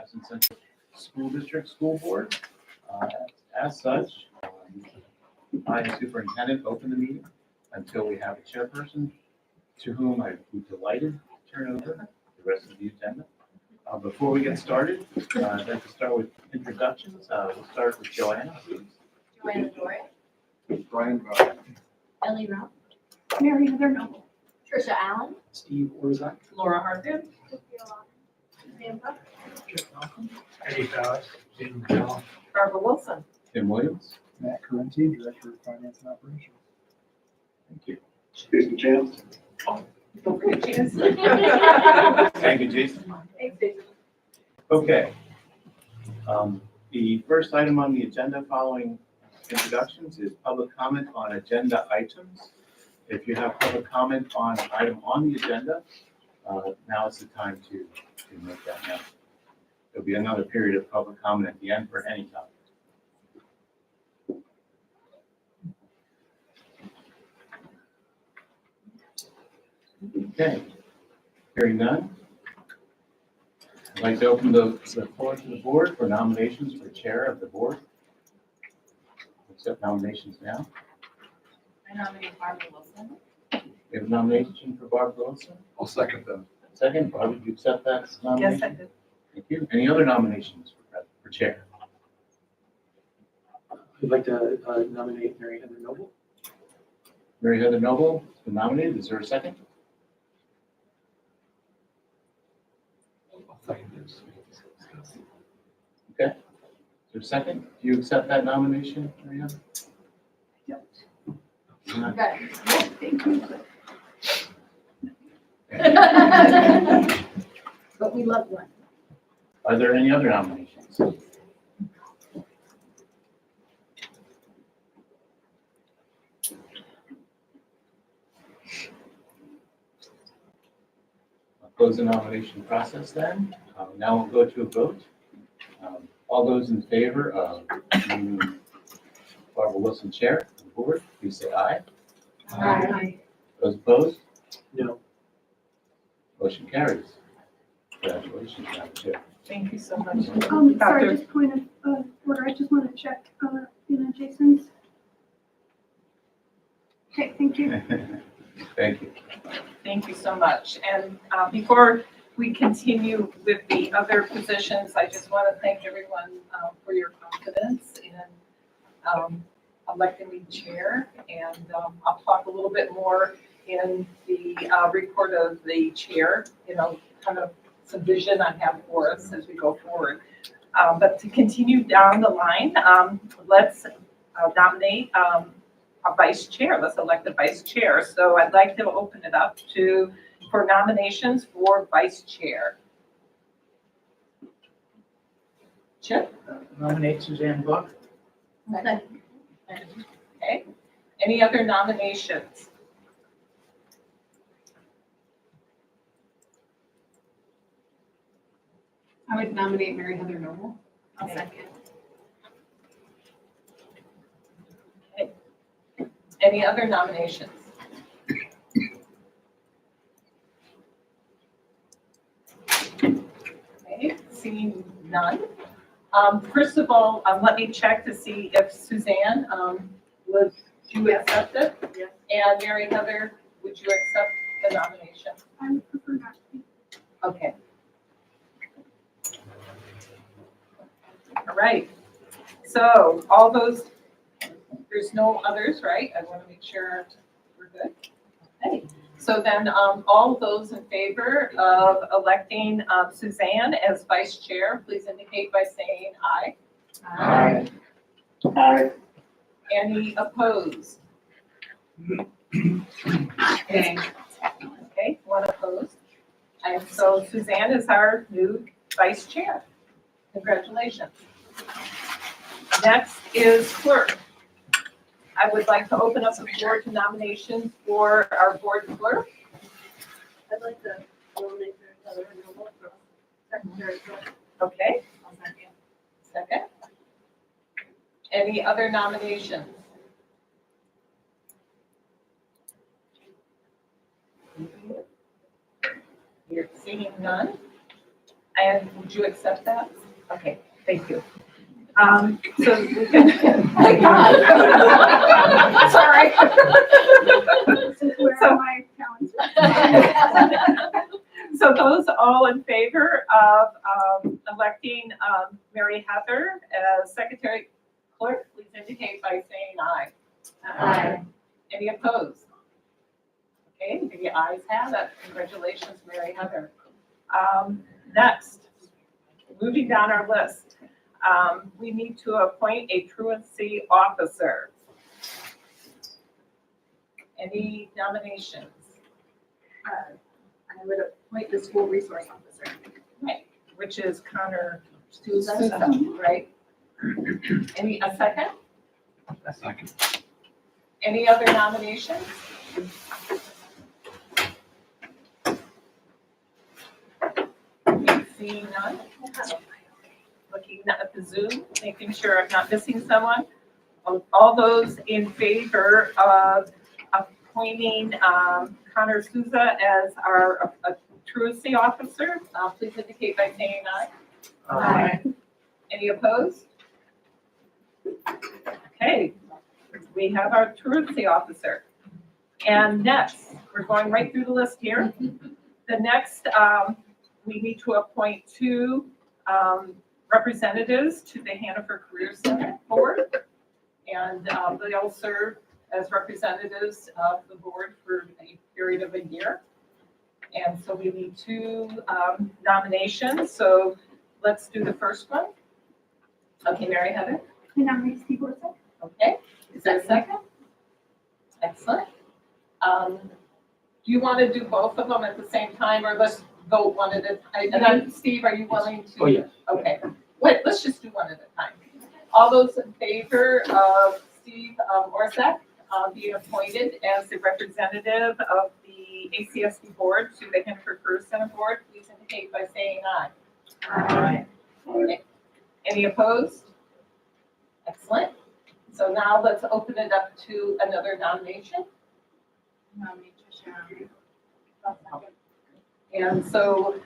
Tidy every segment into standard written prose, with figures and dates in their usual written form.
Madison Central School District School Board. As such, I, as superintendent, open the meeting until we have a chairperson to whom I would be delighted to turn over the rest of the agenda. Before we get started, I'd like to start with introductions. We'll start with Joanna, please. Joanna Dory. Brian Bauer. Ellie Rowe. Mary Heather Noble. Trisha Allen. Steve Orzak. Laura Hartman. Sam Buck. Jeff Malcolm. Eddie Fowles, Jim Bell. Barbara Wilson. Tim Williams. Matt Correnti, Director of Finance and Operations. Thank you. Jason Chance. Don't forget Chance. Thank you, Jason. Thanks, Jason. Okay. The first item on the agenda following introductions is public comment on agenda items. If you have public comment on an item on the agenda, now is the time to make that known. There'll be another period of public comment at the end for any topic. Okay, hearing none. I'd like to open the floor to the board for nominations for chair of the board. Accept nominations now. I nominate Barbara Wilson. We have a nomination for Barbara Wilson. I'll second them. Second, Barbara, do you accept that nomination? Yes, I did. Thank you. Any other nominations for chair? I'd like to nominate Mary Heather Noble. Mary Heather Noble has been nominated. Is there a second? I'll second this. Okay. Is there a second? Do you accept that nomination, Mary Heather? Yep. Not- Okay. Thank you. But we love one. Are there any other nominations? I'll close the nomination process then. Now we'll go to a vote. All those in favor of making Barbara Wilson chair of the board, please say aye. Aye. Those opposed? No. Motion carries. Congratulations, Madam Chair. Thank you so much. Sorry, Dr. just point of order, I just want to check, Jason's. Okay, thank you. Thank you. Thank you so much. And before we continue with the other positions, I just want to thank everyone for your confidence in electing me chair. And I'll talk a little bit more in the report of the chair, kind of some vision I have for us as we go forward. But to continue down the line, let's nominate a vice chair. Let's elect a vice chair. So I'd like to open it up for nominations for vice chair. Chip? Nominate Suzanne Buck. Okay. Any other nominations? I would nominate Mary Heather Noble. I'll second. Any other nominations? Okay, seeing none. First of all, let me check to see if Suzanne, would you accept it? Yes. And Mary Heather, would you accept the nomination? I would prefer not to. Okay. All right. So all those, there's no others, right? I want to make sure we're good. Okay. So then all those in favor of electing Suzanne as vice chair, please indicate by saying aye. Aye. Aye. Any opposed? Okay. Okay, one opposed. And so Suzanne is our new vice chair. Congratulations. Next is clerk. I would like to open up the floor to nominations for our board clerk. I'd like to nominate Heather Noble for secretary. Okay, I'll second. second. Any other nominations? You're seeing none. And would you accept that? Okay, thank you. So we can, thank God. Sorry. This is where So- my talents. So those all in favor of electing Mary Heather as secretary clerk, please indicate by saying aye. Aye. Any opposed? Okay, the ayes have it. Congratulations, Mary Heather. Next, moving down our list, we need to appoint a truancy officer. Any nominations? I would appoint the school resource officer. Right, which is Connor Souza. Souza, right? A second? A second. Any other nominations? Seeing none? Looking at the Zoom, making sure I'm not missing someone. All those in favor of appointing Connor Souza as our truancy officer, please indicate by saying aye. Aye. Any opposed? Okay, we have our truancy officer. And next, we're going right through the list here. The next, we need to appoint two representatives to the Hannaford Career Center Board. And they all serve as representatives of the board for a period of a year. And so we need two nominations. So let's do the first one. Okay, Mary Heather. I nominate Steve Orsick. Okay, is there a second? Excellent. Do you want to do both of them at the same time, or let's vote one at a time? And then, Steve, are you willing to? Oh, yes. Okay, wait, let's just do one at a time. All those in favor of Steve Orsak being appointed as the representative of the ACSD board to the Hannaford Career Center Board, please indicate by saying aye. Aye. Okay. Any opposed? Excellent. So now let's open it up to another nomination. Nominate Tricia. And so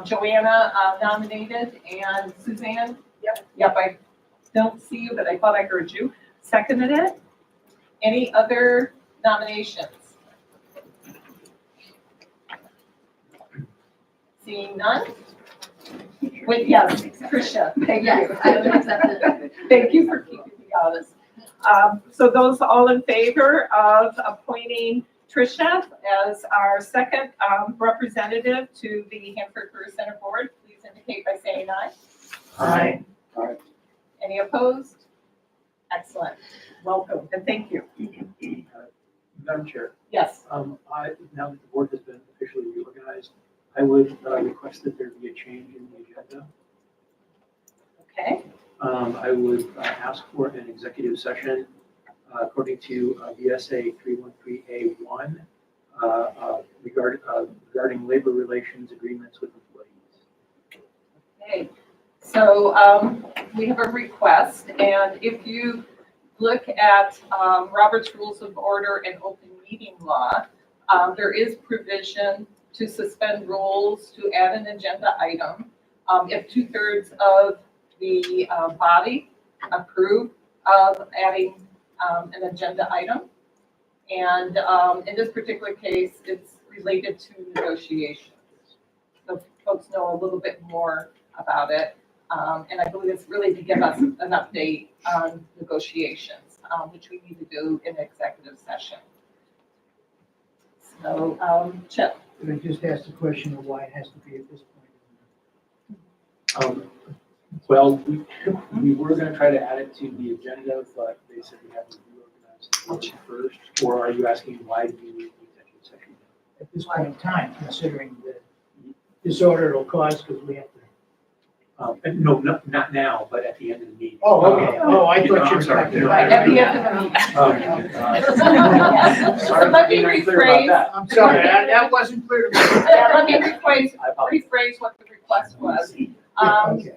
Joanna nominated, and Suzanne? Yep, I don't see you, but I thought I heard you. Seconded it. Any other nominations? Seeing none? Wait, yes, Tricia, thank you. Yes, I would accept it. Thank you for keeping me honest. So those all in favor of appointing Tricia as our second representative to the Hannaford Career Center Board, please indicate by saying aye. Aye. Any opposed? Excellent. Welcome and thank you. Madam Chair, Yes. now that the board has been officially reorganized, I would request that there be a change in the agenda. Okay. I would ask for an executive session according to VSA 313A1 regarding labor relations agreements with employees. Okay. So we have a request, and if you look at Robert's Rules of Order and Open Meeting Law, there is provision to suspend rules to add an agenda item if 2/3 of the body approve of adding an agenda item. And in this particular case, it's related to negotiations. So folks know a little bit more about it. And I believe it's really to give us an update on negotiations, which we need to do in executive session. So, Chip. Could I just ask the question of why it has to be at this point? Well, we were going to try to add it to the agenda, but they said we have to reorganize the motion first. Or are you asking why do we need the executive session? At this point in time, considering the disorder it'll cause, because we have to. No, not now, but at the end of the meeting. Oh, okay. Oh, I thought you I'm were sorry. talking Right, at the about. end of the meeting. Sorry So for let me being unclear about rephrase, that. I'm sorry, that wasn't clear to me. let me rephrase I apologize. what the request was. Okay.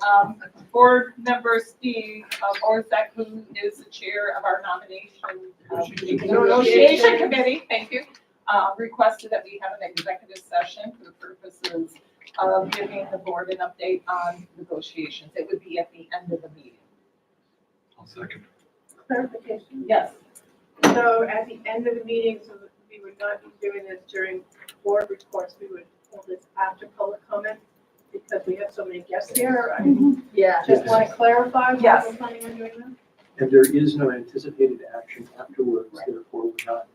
Board member Steve Orsak, who is the chair of our nomination negotiation committee, thank you, requested that we have an executive session for the purposes of giving the board an update on negotiations. It would be at the end of the meeting. I'll second. Clarification. Yes, So at the end of the meeting, so that we would not be doing this during board reports, we would hold this after public comment because we have so many guests here. I yeah. just want to clarify why Yes. we're planning on doing that. And there is no anticipated action afterwards, Right. therefore would not,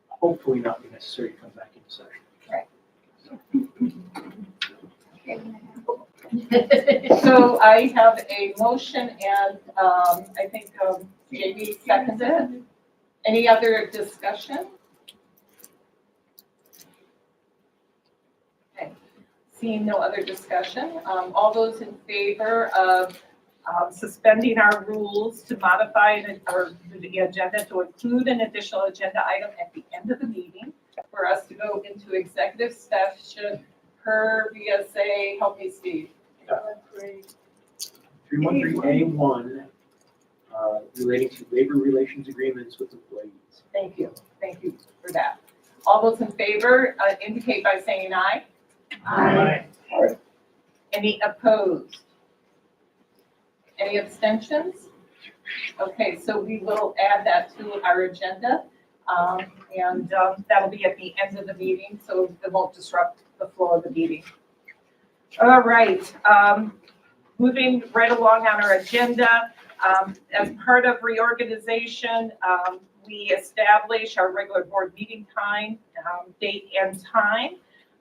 hopefully not be necessary to come back into session. So I have a motion and I think JD seconded it. Any other discussion? Okay, seeing no other discussion, all those in favor of suspending our rules to modify the agenda to include an additional agenda item at the end of the meeting for us to go into executive session per VSA, help me Steve. Great. 313A1, relating to labor relations agreements with employees. Thank you for that. All those in favor indicate by saying aye. Aye. Any opposed? Any abstentions? Okay, so we will add that to our agenda. And that'll be at the end of the meeting, so it won't disrupt the flow of the meeting. All right, moving right along on our agenda, as part of reorganization, we establish our regular board meeting time, date and time.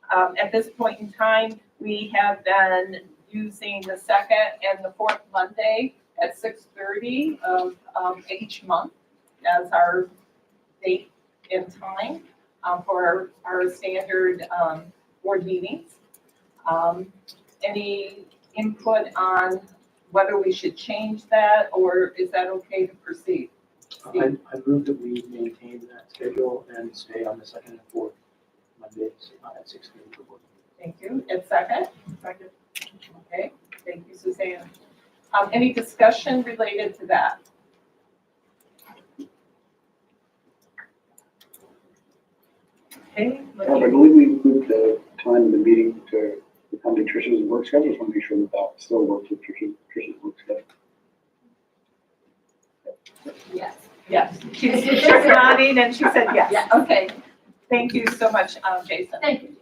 At this point in time, we have been using the second and the fourth Monday at 6:30 of each month as our date and time for our standard board meetings. Any input on whether we should change that, or is that okay to proceed? I move that we maintain that schedule and stay on the second and fourth Mondays at 6:30 for board. Thank you. And second? Second. Okay, thank you, Suzanne. Any discussion related to that? Okay, I believe we moved the time of the meeting to accommodate Trish's work schedule. Just want to make sure that that still works with Trish's work schedule. yes. Yes, she's nodding and she said yes. Yeah. Okay, thank you so much, Jason. Thank you.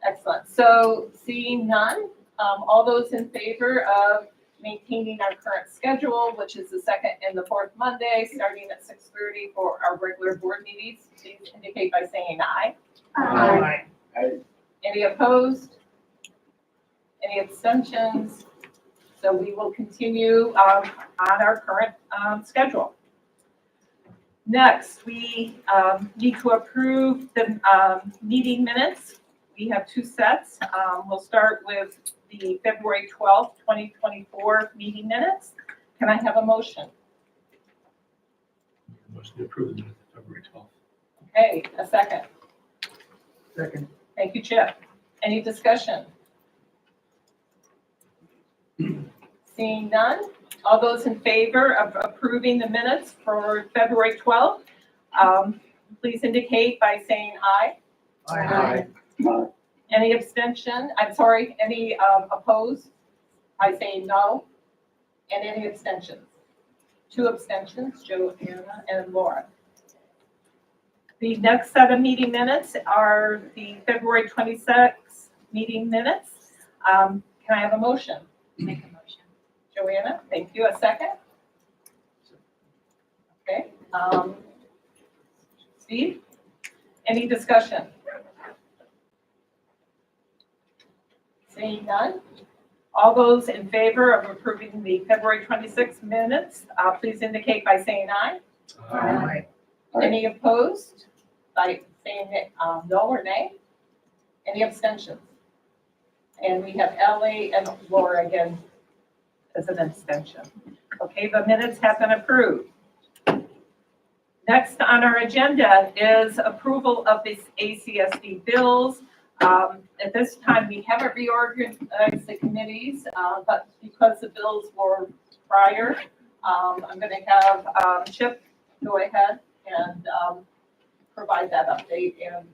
Excellent. So seeing none, all those in favor of maintaining our current schedule, which is the second and the fourth Monday, starting at 6:30 for our regular board meetings, please indicate by saying aye. Aye. Any opposed? Any abstentions? So we will continue on our current schedule. Next, we need to approve the meeting minutes. We have two sets. We'll start with the February 12th, 2024 meeting minutes. Can I have a motion? Motion to approve the minutes of February 12th. Okay, a second. Second. Thank you, Chip. Any discussion? Seeing none, all those in favor of approving the minutes for February 12th, please indicate by saying aye. Aye. Any abstention? I'm sorry, any opposed? By saying no. And any abstentions? Two abstentions, Joanna and Laura. The next set of meeting minutes are the February 26th meeting minutes. Can I have a motion? Make a motion. Joanna, thank you. A second? Okay. Steve? Any discussion? Seeing none. All those in favor of approving the February 26th minutes, please indicate by saying aye. Aye. Any opposed? By saying no or nay? Any abstentions? And we have Ellie and Laura again as an abstention. Okay, the minutes have been approved. Next on our agenda is approval of these ACSD bills. At this time, we haven't reorganized the committees, but because the bills were prior, I'm going to have Chip go ahead and provide that update and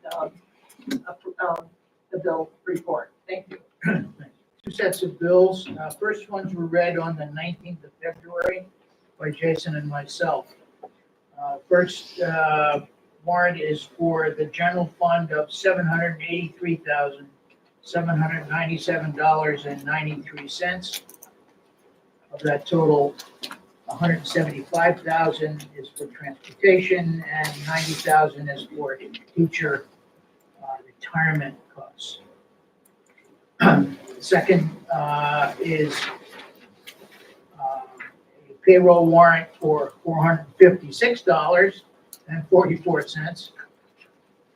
the bill report. Thank you. Two sets of bills. First ones were read on the 19th of February by Jason and myself. First warrant is for the general fund of $783,797.93. Of that total, $175,000 is for transportation and $90,000 is for teacher retirement costs. Second is a payroll warrant for $456.44.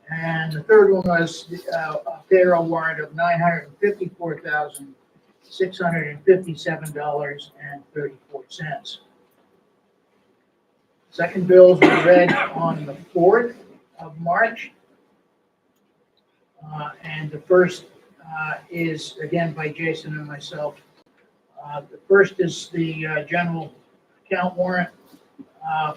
And the third one was a payroll warrant of $954,657.34. Second bills were read on the 4th of March. And the first is, again, by Jason and myself. The first is the general account warrant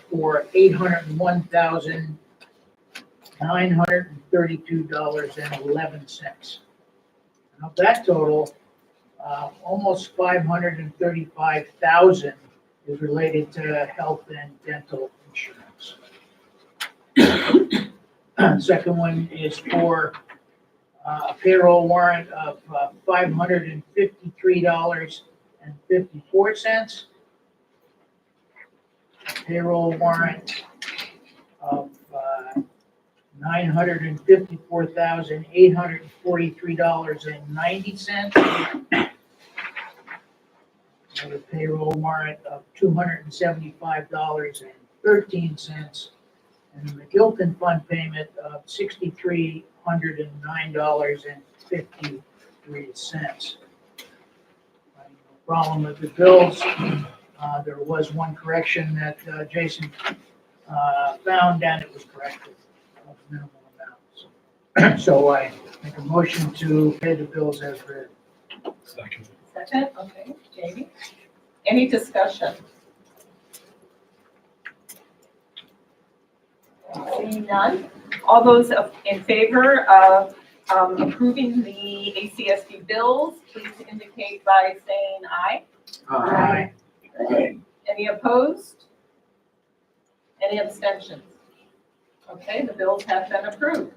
for $801,932.11. And of that total, almost $535,000 is related to health and dental insurance. Second one is for a payroll warrant of $553.54. Payroll warrant of $954,843.90. Another payroll warrant of $275.13. And the McGilton Fund payment of $6,309.53. No problem with the bills. There was one correction that Jason found, and it was corrected of minimal amount. So I make a motion to pay the bills as read. Second. Second, okay, Jamie. Any discussion? Seeing none. All those in favor of approving the ACSD bills, please indicate by saying aye. Aye. Any opposed? Any abstentions? Okay, the bills have been approved.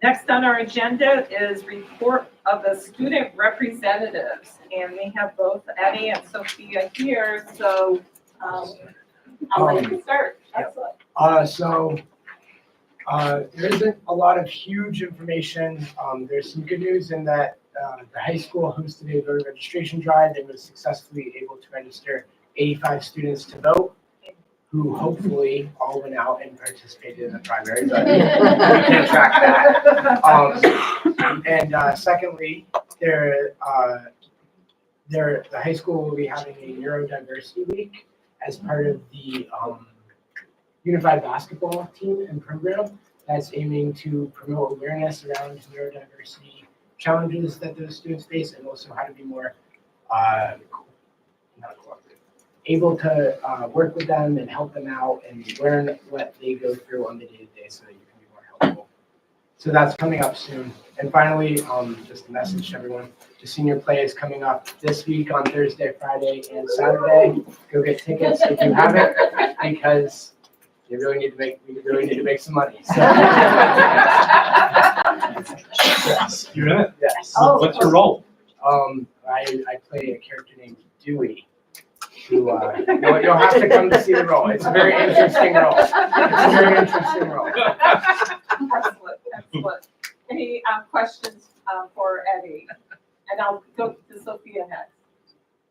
Next on our agenda is report of the student representatives, and we have both Eddie and Sophia here, so I'll let you start. Excellent. There isn't a lot of huge information. There's some good news in that the high school hosted a voter registration drive and was successfully able to register 85 students to vote, who hopefully all went out and participated in the primary, but we can't track that. Secondly, the high school will be having a neurodiversity week as part of the unified basketball team and program that's aiming to promote awareness around neurodiversity challenges that those students face, and also how to be more able to work with them and help them out and learn what they go through on the day-to-day so that you can be more helpful. So that's coming up soon. And finally, just a message to everyone, the senior play is coming up this week on Thursday, Friday, and Saturday. Go get tickets if you haven't, because we really need to make some money. So. Yes, you're in it? Yes. Oh. What's your role? I play a character named Dewey, who you'll have to come to see the role. It's a very interesting role. Excellent. Any questions for Eddie? And I'll go to Sophia next.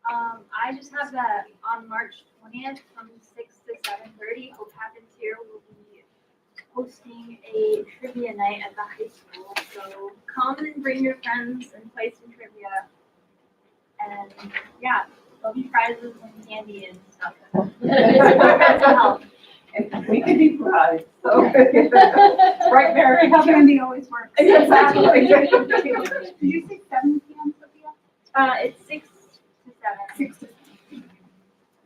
I just have that on March 20th from 6 to 7:30, Hope Happens Here will be hosting a trivia night at the high school. So come and bring your friends and play some trivia. And yeah, there'll be prizes and candy and stuff. And we can be bribed, so. Right, Mary? How can Candy always works. Exactly. Do you say 7 p.m., Sophia? It's 6 to 7. 6 to 7.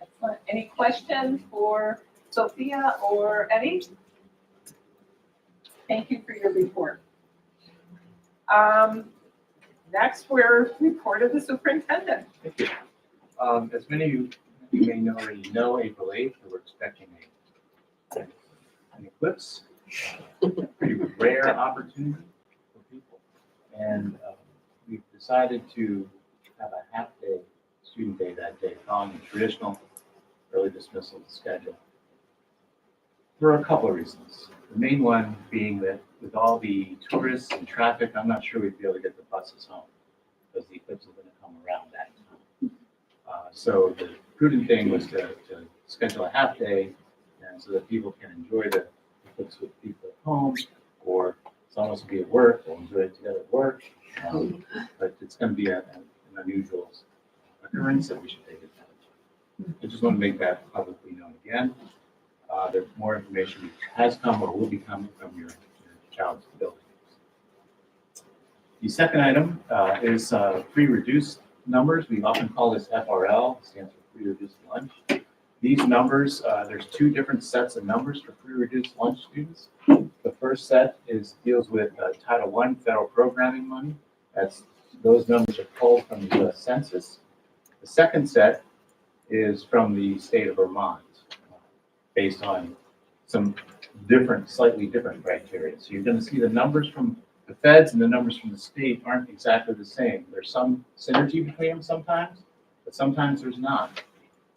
Excellent. Any questions for Sophia or Eddie? Thank you for your report. next, we're report of the superintendent. Thank you. As many of you may know already know, April 8th, we're expecting an eclipse, pretty rare opportunity for people. And we've decided to have a half-day student day that day, following the traditional early dismissal schedule. For a couple of reasons. The main one being that with all the tourists and traffic, I'm not sure we'd be able to get the buses home because the eclipse is going to come around that time. So the prudent thing was to schedule a half day, and so that people can enjoy the eclipse with people at home, or some of us will be at work, we'll enjoy it together at work. But it's going to be an unusual occurrence that we should take advantage of. I just want to make that publicly known again. There's more information has come or will be coming from your child's building. The second item is free reduced numbers. We often call this FRL, stands for free reduced lunch. These numbers, there's two different sets of numbers for free reduced lunch students. The first set deals with Title I federal programming money. Those numbers are pulled from the U.S. Census. The second set is from the state of Vermont, based on some slightly different criteria. So you're going to see the numbers from the feds and the numbers from the state aren't exactly the same. There's some synergy between them sometimes, but sometimes there's not.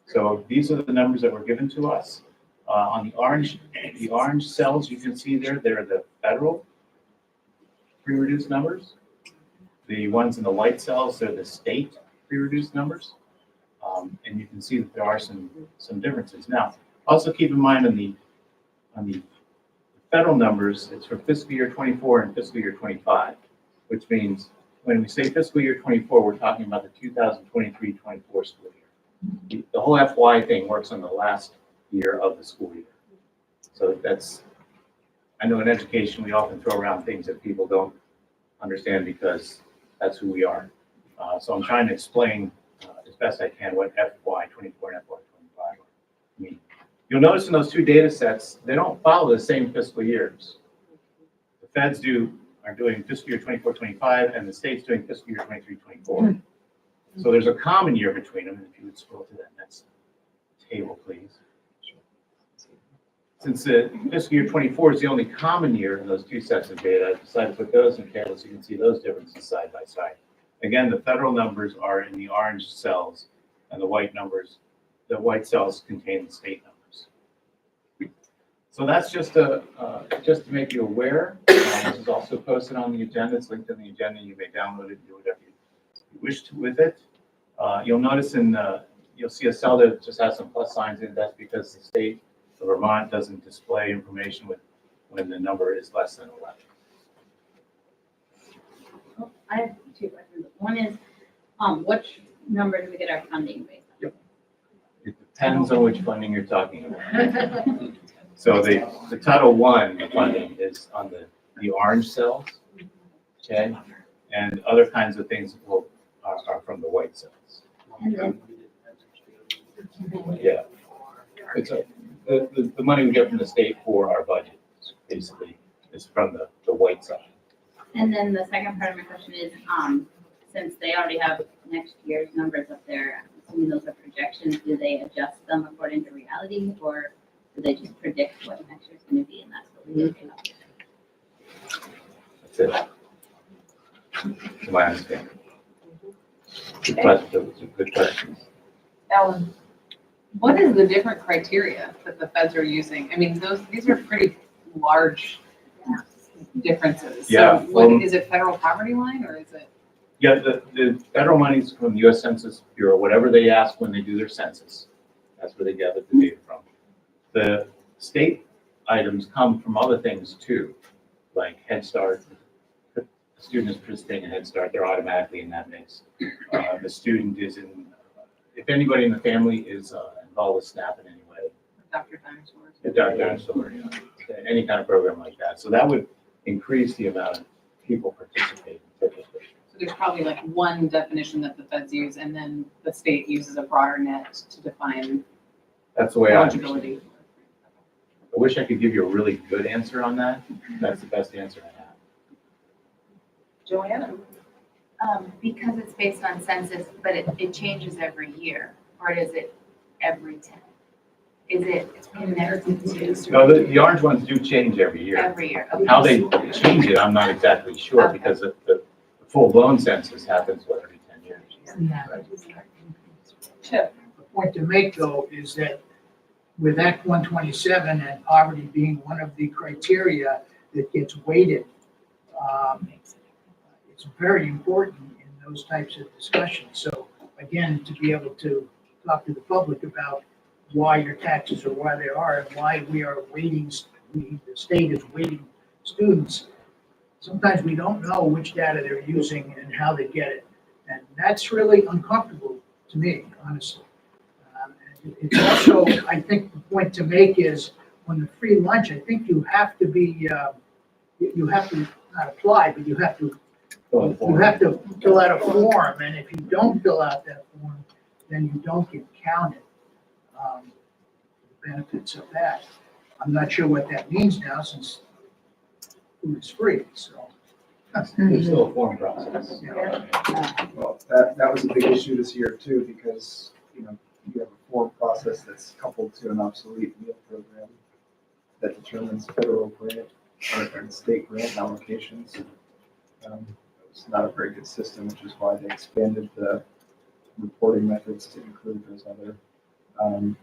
So these are the numbers that were given to us. On the orange cells you can see there, they're the federal pre-reduced numbers. The ones in the white cells, they're the state pre-reduced numbers. And you can see that there are some differences. Now, also keep in mind on the federal numbers, it's for fiscal year 24 and fiscal year 25, which means when we say fiscal year 24, we're talking about the 2023-24 school year. The whole FY thing works on the last year of the school year. So I know in education, we often throw around things that people don't understand because that's who we are. So I'm trying to explain as best I can what FY 24 and FY 25 mean. You'll notice in those two data sets, they don't follow the same fiscal years. The feds are doing fiscal year 24-25, and the state's doing fiscal year 23-24. So there's a common year between them. And if you would scroll to that next table, please. Since the fiscal year 24 is the only common year in those two sets of data, I decided to put those in tables so you can see those differences side by side. Again, the federal numbers are in the orange cells, and the white cells contain the state numbers. So that's just to make you aware. This is also posted on the agenda. It's linked in the agenda. You may download it and do whatever you wish to with it. You'll notice you'll see a cell that just has some plus signs in it. That's because the state of Vermont doesn't display information when the number is less than 11. I have two questions. One is, which number do we get our funding based on? It depends on which funding you're talking about. So the Title I funding is on the orange cells, okay? And other kinds of things are from the white cells. And then, Yeah. The money we get from the state for our budget, basically, is from the white side. and then the second part of my question is, since they already have next year's numbers up there, assuming those are projections, do they adjust them according to reality, or do they just predict what next year's going to be, and that's what we look at? That's it. To my understanding. Good question. Good question. Ellen, what is the different criteria that the feds are using? I mean, these are pretty large differences. Yeah, So is it federal poverty line, or is it? Yeah, the federal money's from the U.S. Census Bureau, whatever they ask when they do their census. That's where they gather the data from. The state items come from other things too, like Head Start. The student is participating in Head Start, they're automatically in that mix. The student is if anybody in the family is involved with SNAP in any way. Dr. Dinosaurs. Dinosaur, any kind of program like that. So that would increase the amount of people participating typically. So there's probably like one definition that the feds use, and then the state uses a broader net to define That's the way I understand it. eligibility. I wish I could give you a really good answer on that. That's the best answer I have. Joanna? Because it's based on census, but it changes every year, or is it every 10? Is it connected to No, the orange ones do change every year. every year? Okay. How they change it, I'm not exactly sure, Okay. because the full-blown census happens, what, every 10 years? Right. Chip, The point to make, though, is that with Act 127 and poverty being one of the criteria that gets weighted, it's very important in those types of discussions. So again, to be able to talk to the public about why your taxes are why they are and why we are weighting, the state is weighting students. Sometimes we don't know which data they're using and how they get it. And that's really uncomfortable to me, honestly. And it's also, I think the point to make is on the free lunch, I think you have to be, you have to not apply, but you have to fill out a form, and if you don't fill out that form, then you don't get counted. The benefits of that. I'm not sure what that means now, since food is free, so. There's still a form process. Well, that was a big issue this year too, because, you have a form process that's coupled to an obsolete meal program that determines federal grant or state grant allocations. It's not a very good system, which is why they expanded the reporting methods to include those other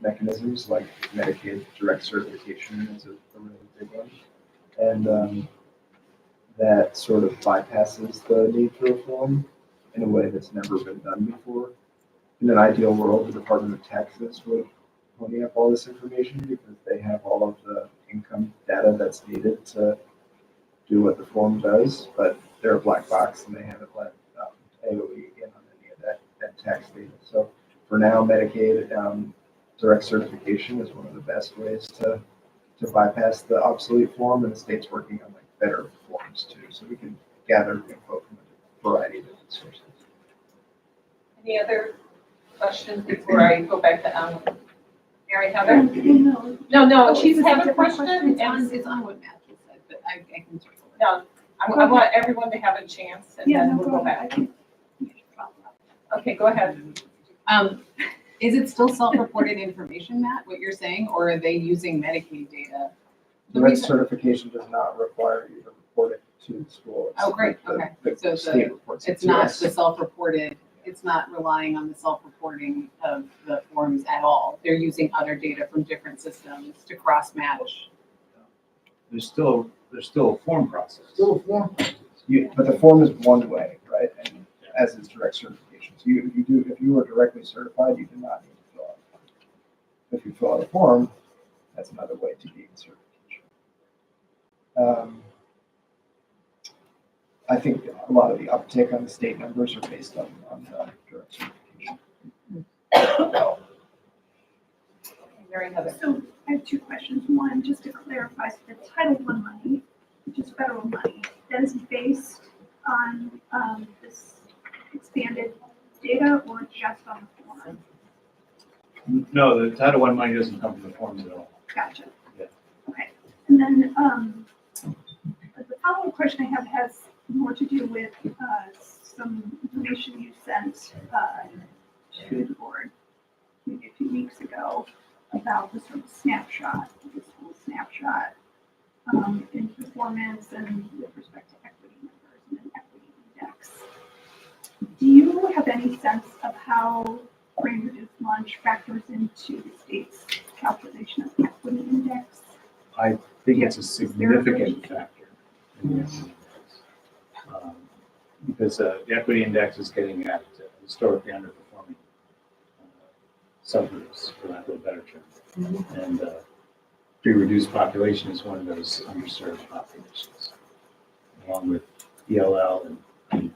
mechanisms, like Medicaid direct certification is a really big one. And that sort of bypasses the need for a form in a way that's never been done before. In an ideal world, the Department of Taxes would pony up all this information because they have all of the income data that's needed to do what the form does, but they're a black box and they haven't let AOE in on any of that tax data. So for now, Medicaid direct certification is one of the best ways to bypass the obsolete form, and the state's working on better forms too, so we can gather info from a variety of different sources. any other questions before I go back to Mary Heather? No, she's had a question. It's on what Matthew said, but I can circle it. No, I want everyone to have a chance and Yeah, then no, we'll go back. ahead. Okay, go ahead. Is it still self-reported information, Matt, what you're saying, or are they using Medicaid data? The Direct reason- certification does not require you to report it to the school. Oh, great, okay. So State reports it It's to not us. the self-reported, it's not relying on the self-reporting of the forms at all. They're using other data from different systems to cross-match. There's still a form process. Still a form. But the form is one way, right? And as is direct certification. So if you are directly certified, you do not need to fill out a form. If you fill out a form, that's another way to gain certification. I think a lot of the uptick on the state numbers are based on direct certification. Mary Heather. So I have two questions. One, just to clarify, so the Title I money, which is federal money, that is based on this expanded data or just on the form? No, the Title I money doesn't come from the forms at all. Gotcha. Yeah. Okay. And then the follow-up question I have has more to do with some information you sent to the board maybe a few weeks ago about the sort of snapshot, the school snapshot in performance and with respect to equity numbers and an equity index. Do you have any sense of how free reduced lunch factors into the state's calculation of equity index? I think it's a significant factor in the equity index. Because the equity index is getting at historically underperforming subgroups, for lack of a better term. And pre-reduced population is one of those underserved populations, along with ELL and PDP.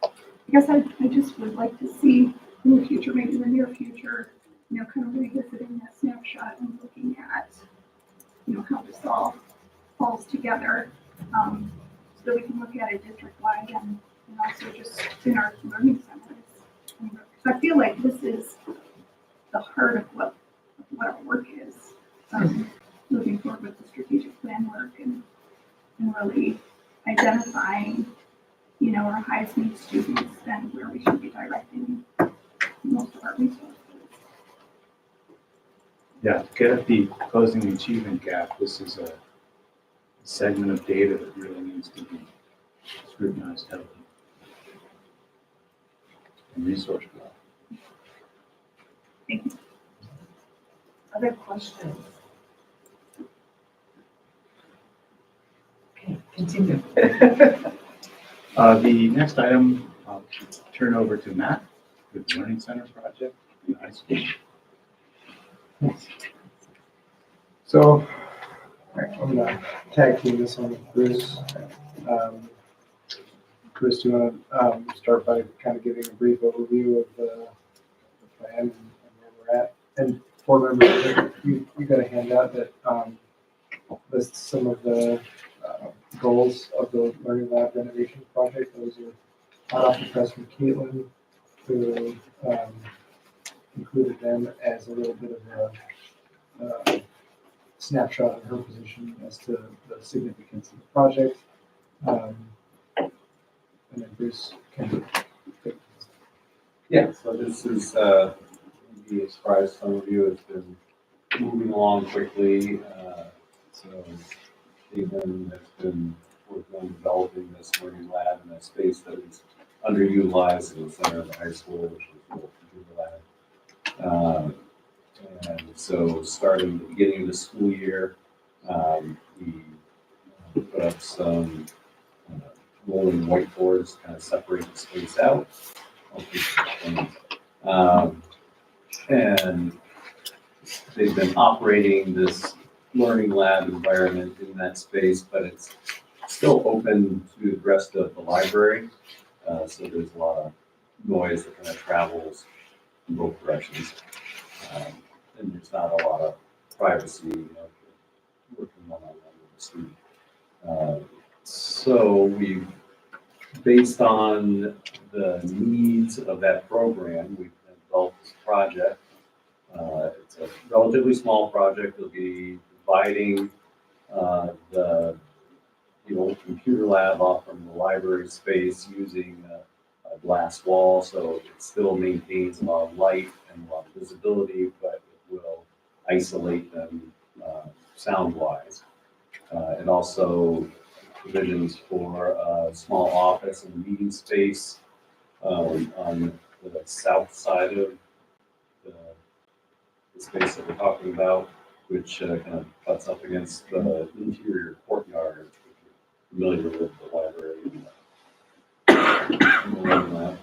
I guess I just would like to see in the future, maybe in the near future, kind of revisiting that snapshot and looking at, how this all falls together, so that we can look at it district-wide and also just in our learning centers. So I feel like this is the heart of what our work is, moving forward with the strategic plan work and really identifying, our highest need students and where we should be directing most of our resources. Yeah, to get at the closing the achievement gap, this is a segment of data that really needs to be scrutinized heavily and resourced well. Other questions? Okay, continue. The next item, I'll turn over to Matt with the Learning Center project in high school. So I'm gonna tag team this one with Bruce. Bruce, do you want to start by kind of giving a brief overview of the plan and where we're at? And board members, you got a handout that lists some of the goals of the Learning Lab renovation project. Those are hot off the press from Caitlin, who included them as a little bit of a snapshot of her position as to the significance of the project. And then Bruce can. Yeah, so this is, maybe a surprise to some of you, it's been moving along quickly. So Stephen has been working on developing this learning lab in a space that is underutilized in the center of the high school, which is the computer lab. And so starting the beginning of the school year, we put up some rolling whiteboards, kind of separate the space out. And they've been operating this learning lab environment in that space, but it's still open to the rest of the library. So there's a lot of noise that kind of travels in both directions. And there's not a lot of privacy, working one-on-one with the student. So we've, based on the needs of that program, we've developed this project. It's a relatively small project. It'll be dividing the old computer lab off from the library space using a glass wall, so it still maintains a lot of light and a lot of visibility, but it will isolate them sound-wise. It also provisions for a small office and meeting space on the south side of the space that we're talking about, which kind of butts up against the interior courtyard, if you're familiar with the library and the learning lab.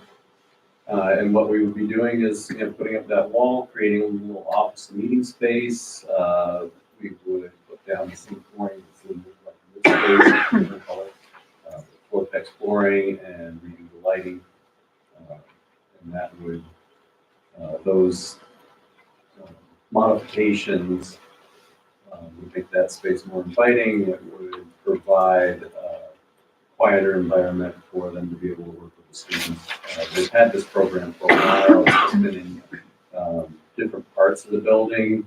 And what we would be doing is putting up that wall, creating a little office and meeting space. We would put down the same flooring that's in this space, different color, vortex flooring, and redo the lighting. And that would, those modifications would make that space more inviting. It would provide a quieter environment for them to be able to work with the students. They've had this program for a while. It's been in different parts of the building,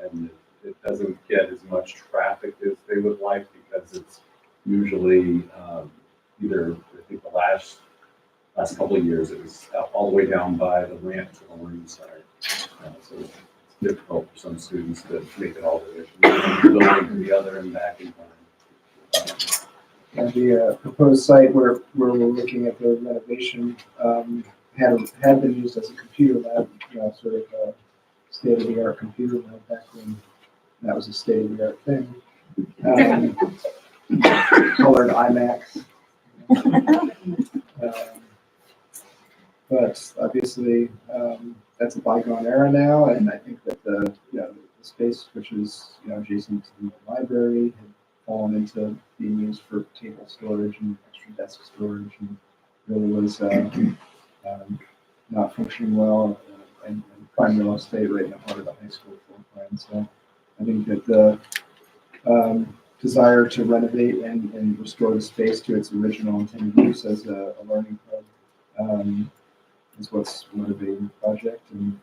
and it doesn't get as much traffic as they would like because it's usually either, I think the last couple of years, it was all the way down by the ramp to the learning center. So it's difficult for some students to make it all the way from the building to the other and back in time. And the proposed site where we're looking at the renovation had been used as a computer lab, sort of a state-of-the-art computer lab back when that was a state-of-the-art thing. Colored IMAX. But obviously, that's a bygone era now, and I think that the space, which is adjacent to the library, had fallen into being used for table storage and extra desk storage, and really was not functioning well, and prime real estate right in the heart of the high school floor plan. So I think that the desire to renovate and restore the space to its original intended use as a learning hub is what's motivating the project and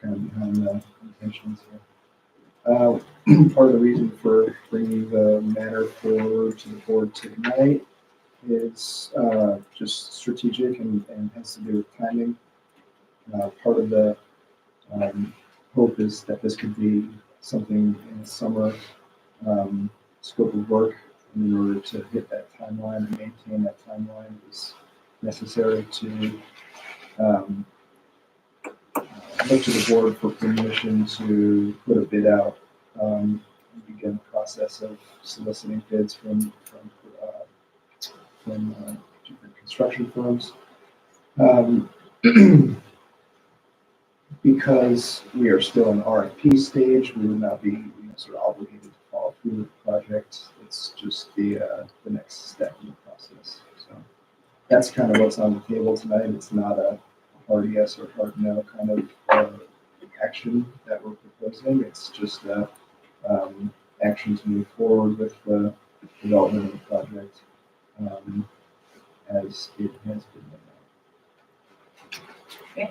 kind of behind the intentions here. Part of the reason for bringing the matter forward to the board tonight is just strategic and has to do with timing. Part of the hope is that this could be something in the summer scope of work. In order to hit that timeline and maintain that timeline, it is necessary to look to the board for permission to put a bid out and begin the process of soliciting bids from different construction firms. Because we are still in the RFP stage, we would not be sort of obligated to follow through with the project. It's just the next step in the process. So that's kind of what's on the table tonight. It's not a hard yes or hard no kind of action that we're proposing. It's just action to move forward with the development of the project as it has been laid out. Okay.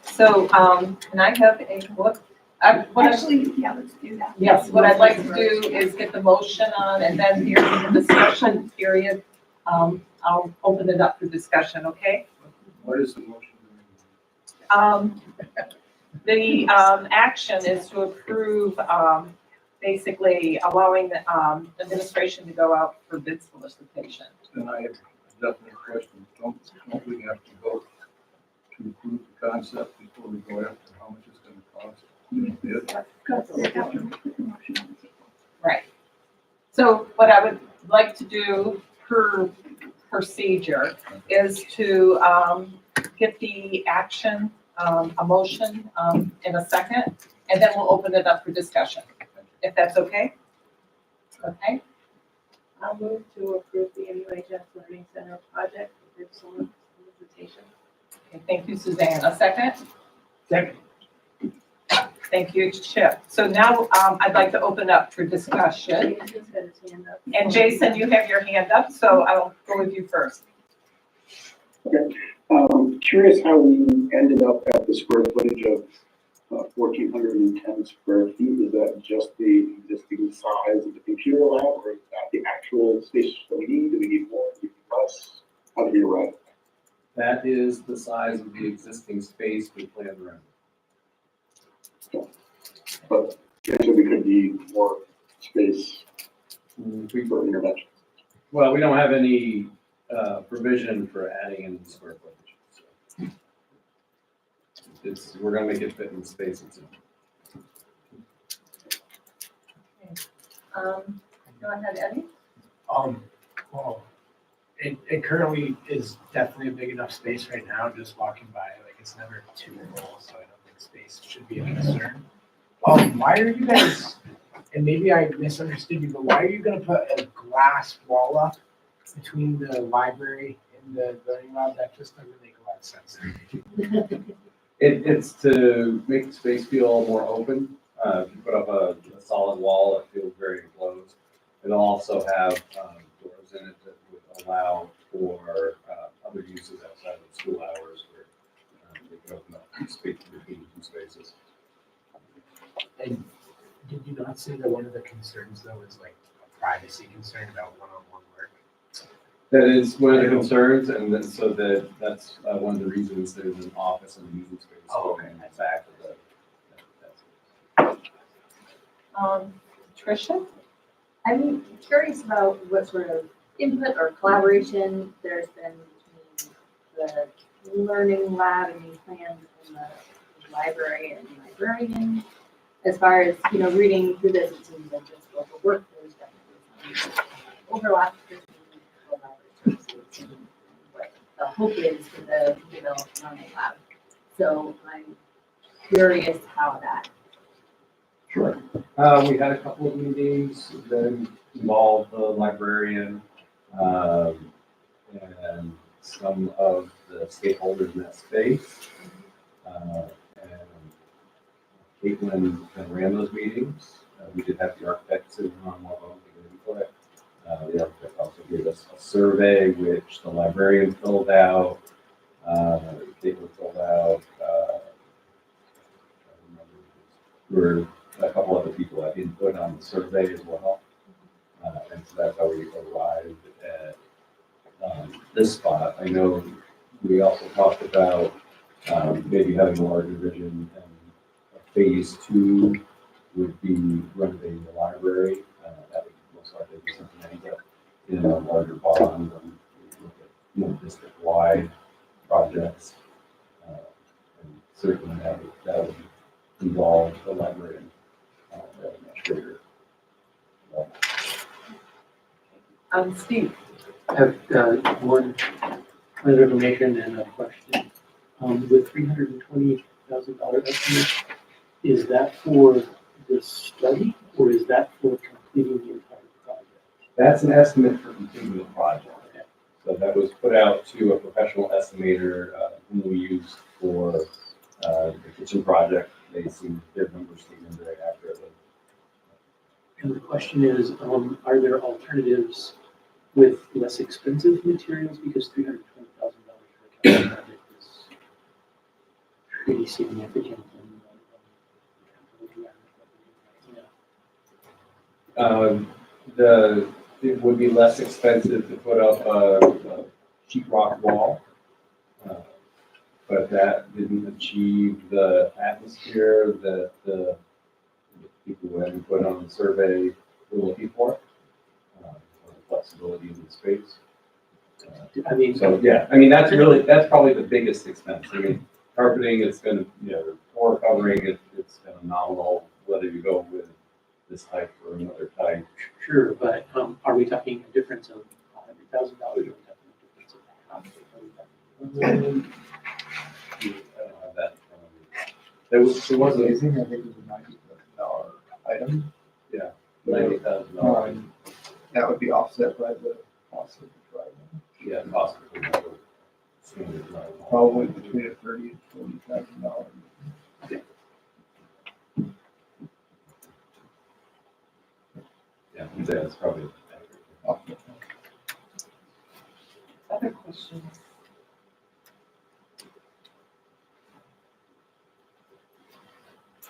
So, can I have a look? Actually, yeah, let's do that. Yes, what I'd like to do is get the motion on, and then here's the discussion period. I'll open it up for discussion, okay? What is the motion? The action is to approve, basically allowing the administration to go out for bid solicitation. And I have a definite question. Don't we have to vote to approve the concept before we go after how much it's gonna cost? Right. So what I would like to do per procedure is to get the action, a motion in a second, and then we'll open it up for discussion, if that's okay? Okay, I'll move to approve the MUHS Learning Center project with solicitation. okay, thank you, Suzanne. A second? Second. Thank you, Chip. So now I'd like to open up for discussion. Jason's got his hand up. And Jason, you have your hand up, so I'll go with you first. Okay. Curious how we ended up at the square footage of 1,410 square feet. Is that just the existing size of the computer lab, or is that the actual space that we need? Do we need more? Do we need less? How do we arrive? That is the size of the existing space we plan to rent. But potentially we could need more space We- for intervention. Well, we don't have any provision for adding in square footage. So we're gonna make it fit in the space it's in. Go ahead, Eddie. Well, it currently is definitely a big enough space right now, just walking by, like, it's never too full, so I don't think space should be a concern. Why are you guys, and maybe I misunderstood you, but why are you gonna put a glass wall up between the library and the learning lab? That just doesn't make a lot of sense. It's to make the space feel more open. If you put up a solid wall, it feels very enclosed. It'll also have doors in it that would allow for other uses outside of school hours where they can open up space between two spaces. And did you not say that one of the concerns though is like a privacy concern about one-on-one work? That is one of the concerns, and then so that's one of the reasons there's an office and meeting space. Oh, okay. In the back of the. Tricia? I'm curious about what sort of input or collaboration there's been between the learning lab and the plans in the library and librarian. As far as, reading through this, it seems like just local work, there's definitely some overlap between the library services and what the hope is for the developed learning lab. So I'm curious how that. Sure. We had a couple of meetings that involved the librarian and some of the stakeholders in that space. And Caitlin ran those meetings. We did have the architect sitting on one of them to give input. The architect also gave us a survey, which the librarian filled out. Caitlin filled out. There were a couple other people that input on the survey as well. And so that's how we arrived at this spot. I know we also talked about maybe having a larger vision, and phase 2 would be renovating the library. That would most likely be something that ends up in a larger bond, and look at more district-wide projects. And certainly that would involve the library at a much greater level. Steve, I have one point of information and a question. The $320,000 estimate, is that for the study or is that for completing the entire project? That's an estimate for completing the project. So that was put out to a professional estimator whom we used for the kitchen project. Their numbers came in very accurately. And the question is, are there alternatives with less expensive materials? Because $320,000 for a capital project is pretty significant. It would be less expensive to put up a sheetrock wall, but that didn't achieve the atmosphere that the people who had put on the survey were looking for, flexibility in the space. That's probably the biggest expense. I mean, carpeting, it's going to, floor covering, it's kind of nominal whether you go with this type or another type. Sure, but are we talking a difference of $100,000 or are we talking a difference of half? I don't have that. There was It was amazing, I think it was a $90,000 item. Yeah, $90,000. That would be offset by the cost of the driveway. Yeah, possibly. Standard driveway. Probably between $30,000 and $40,000. Yeah, that's probably accurate. other questions?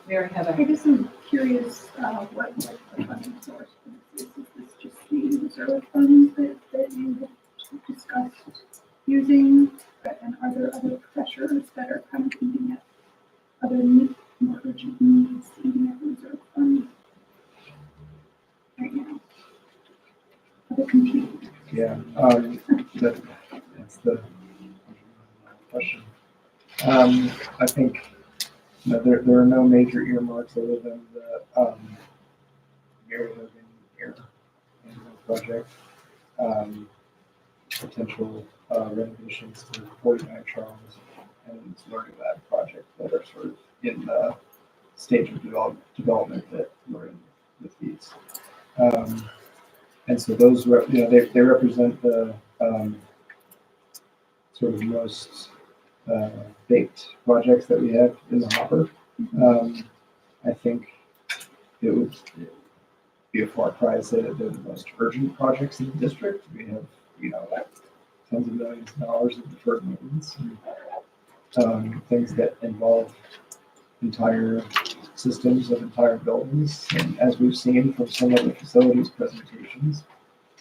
Mary I Heather. guess I'm curious, what the funding source for this is. Is this just the reserve funds that you have discussed using? And are there other pressures that are kind of eating at other more urgent needs, eating at the reserve fund right now? Other competing? Yeah, that's the question. I think there are no major earmarks other than the Mary Hogan Air project, potential renovations to 49 Charles and Learning Lab project that are sort of in the stage of development that we're in with these. And so those, they represent the sort of most baked projects that we have in the hopper. I think it would be a far cry to say that they're the most urgent projects in the district. We have, tens of millions of dollars of deferred maintenance, and things that involve entire systems of entire buildings. And as we've seen from some of the facilities presentations,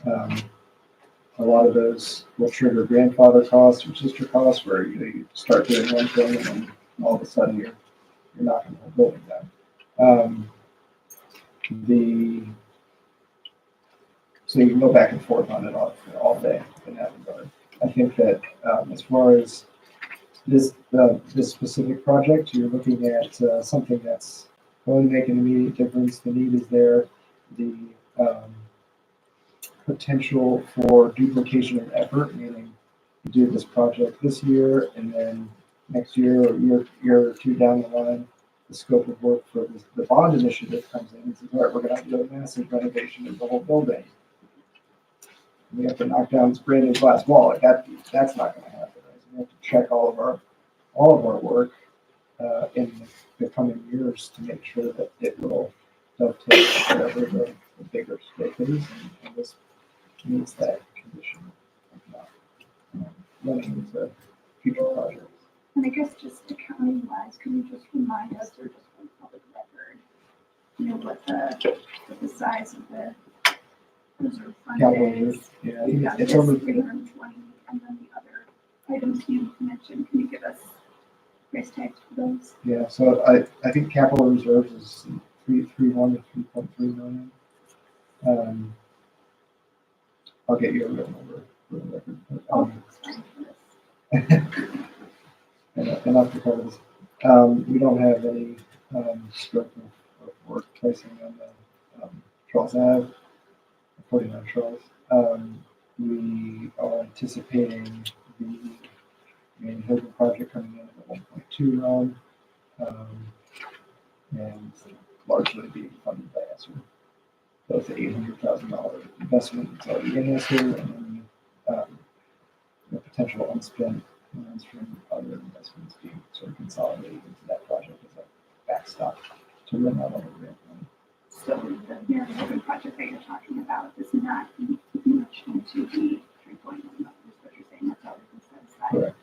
a lot of those will trigger grandfather costs or sister costs, where you start doing one thing and then all of a sudden you're knocking the whole building down. So you can go back and forth on it all day and have it done. I think that as far as this specific project, you're looking at something that's going to make an immediate difference. The need is there. The potential for duplication of effort, meaning you do this project this year and then next year or year or two down the line, the scope of work for the bond initiative comes in and says, all right, we're going to do a massive renovation of the whole building. We have to knock down this brand new glass wall. That's not going to happen. Right? So we have to check all of our work in the coming years to make sure that it will dovetail whatever the bigger scope is, and this meets that condition of not running into future projects. And I guess just accounting wise, can you just remind us, or just for public record, what the size of the reserve fund Capital is? use, yeah, You've got it's this over. 320, and then the other items you mentioned, can you give us price tags for those? Yeah, so I think capital reserves is 3.1 to 3.3 million. I'll get you a real number for the record. Enough to cover this. We don't have any scope of work pricing on the Charles Ave, 49 Charles. We are anticipating the main Hilton project coming in at 1.2 million, and largely being funded by ESSER. So it's an $800,000 investment that's already in ESSER, and then the potential unspent funds from other investments being sort of consolidated into that project as a backstop to run out on the grant money. So the Marion project that you're talking about is not much into the 3.1 million, is what you're saying, that's already been set aside. Correct.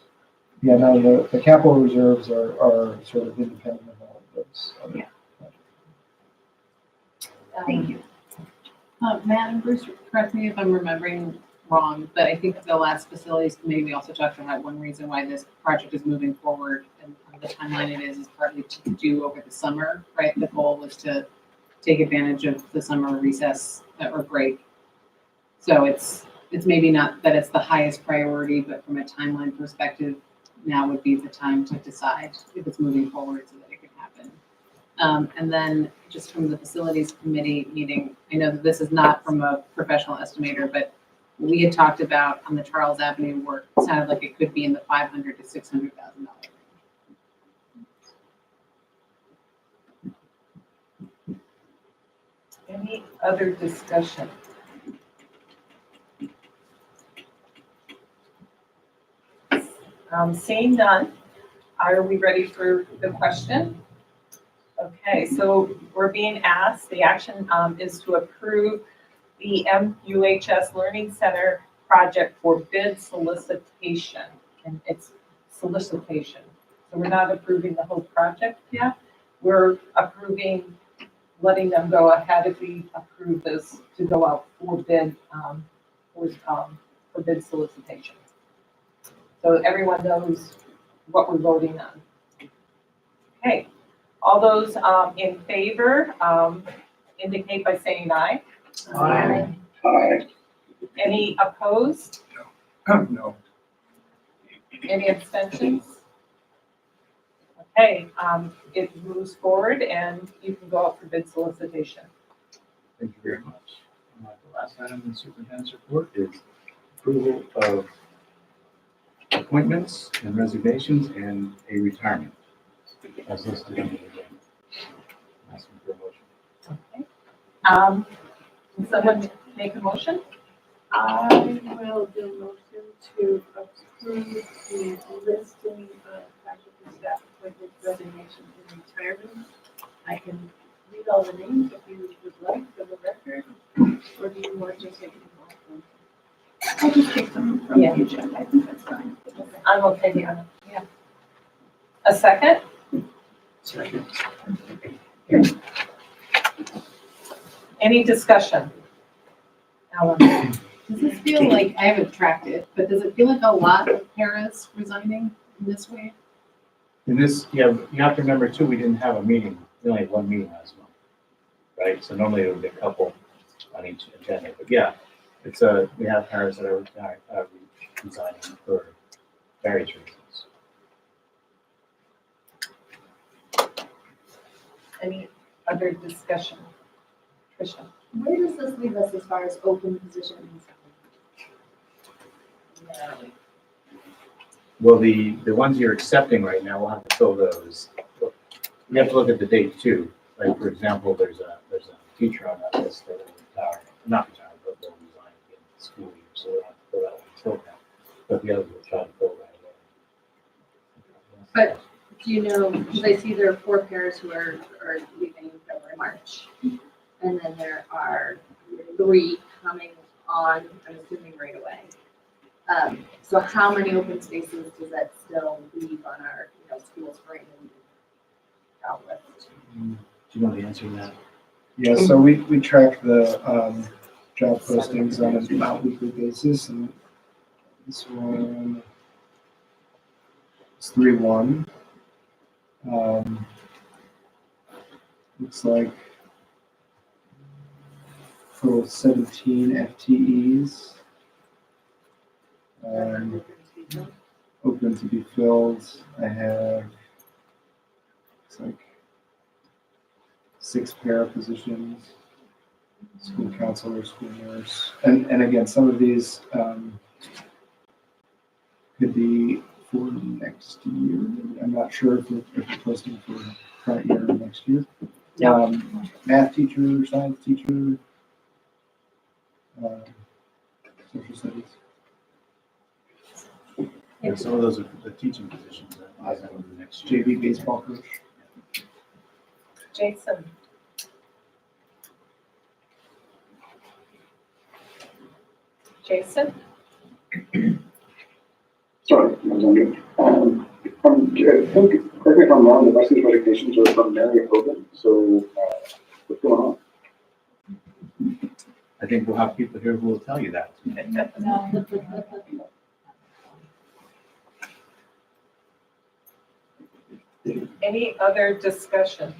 Yeah, no, the capital reserves are sort of independent of all of those other Yeah. projects. Thank you. Matt and Bruce, correct me if I'm remembering wrong, but I think the last facilities committee, we also talked about one reason why this project is moving forward and the timeline it is partly to do over the summer, right? The goal was to take advantage of the summer recess or break. So it's maybe not that it's the highest priority, but from a timeline perspective, now would be the time to decide if it's moving forward so that it can happen. And then just from the facilities committee meeting, I know that this is not from a professional estimator, but we had talked about on the Charles Avenue work, it sounded like it could be in the $500,000 to $600,000 range. Any other discussion? Seeing none, are we ready for the question? Okay, so we're being asked, the action is to approve the MUHS Learning Center project for bid solicitation, and it's solicitation. So we're not approving the whole project yet. We're approving, letting them go ahead if we approve this to go out for bid, for bid solicitation. So everyone knows what we're voting on. Okay, all those in favor indicate by saying aye. Aye. Aye. Any opposed? No. Any abstentions? Okay, it moves forward and you can go out for bid solicitation. Thank you very much. The last item in the superintendent's report is approval of appointments and resignations and a retirement as listed on the agenda. Asking for a motion. Okay. Can someone make a motion? I will do a motion to approve the listing of faculty, staff, appointments, resignations, and retirements. I can read all the names if you would like for the record, or do you want to take them off? I'll just take them from Yeah. the agenda, I think that's fine. I'm okay, yeah. A second? Second. Any discussion? Alan? Does this feel like, I haven't tracked it, but does it feel like a lot of paras resigning in this way? In this, yeah, you have to remember too, we didn't have a meeting, we only had one meeting last month, right? So normally it would be a couple on each agenda, but yeah, it's we have parents that are resigning for various reasons. Any other discussion? Tricia? Where does this leave us as far as open positions? Well, the ones you're accepting right now, we'll have to fill those. We have to look at the date too. Like, for example, there's a teacher on that list that will retire, not retire, but will resign at the end of the school year, so we'll have to fill that one until then. But the others will try to fill right away. But do you know, because I see there are 4 pairs who are leaving in February, March. And then there are 3 coming on, I'm assuming right away. So how many open spaces does that still leave on our, school spring job list? Do you know the answer to that? Yeah, so we track the job postings on a not weekly basis, and This one is 3-1. Looks like total 17 FTEs. Open to be filled. I have, looks like 6 para positions, school counselor, school nurse. And again, some of these could be for next year. I'm not sure if we're posting for current year or next year. Math teacher, science teacher, social studies. Yeah, some of those are the teaching positions that I have over the next year. JV baseball coach. Jason? Jason? Sorry, I was on mute. I think, correct me if I'm wrong, the rest of these resignations are from Mary Hogan, so what's going on? I think we'll have people here who will tell you that. Any other discussion?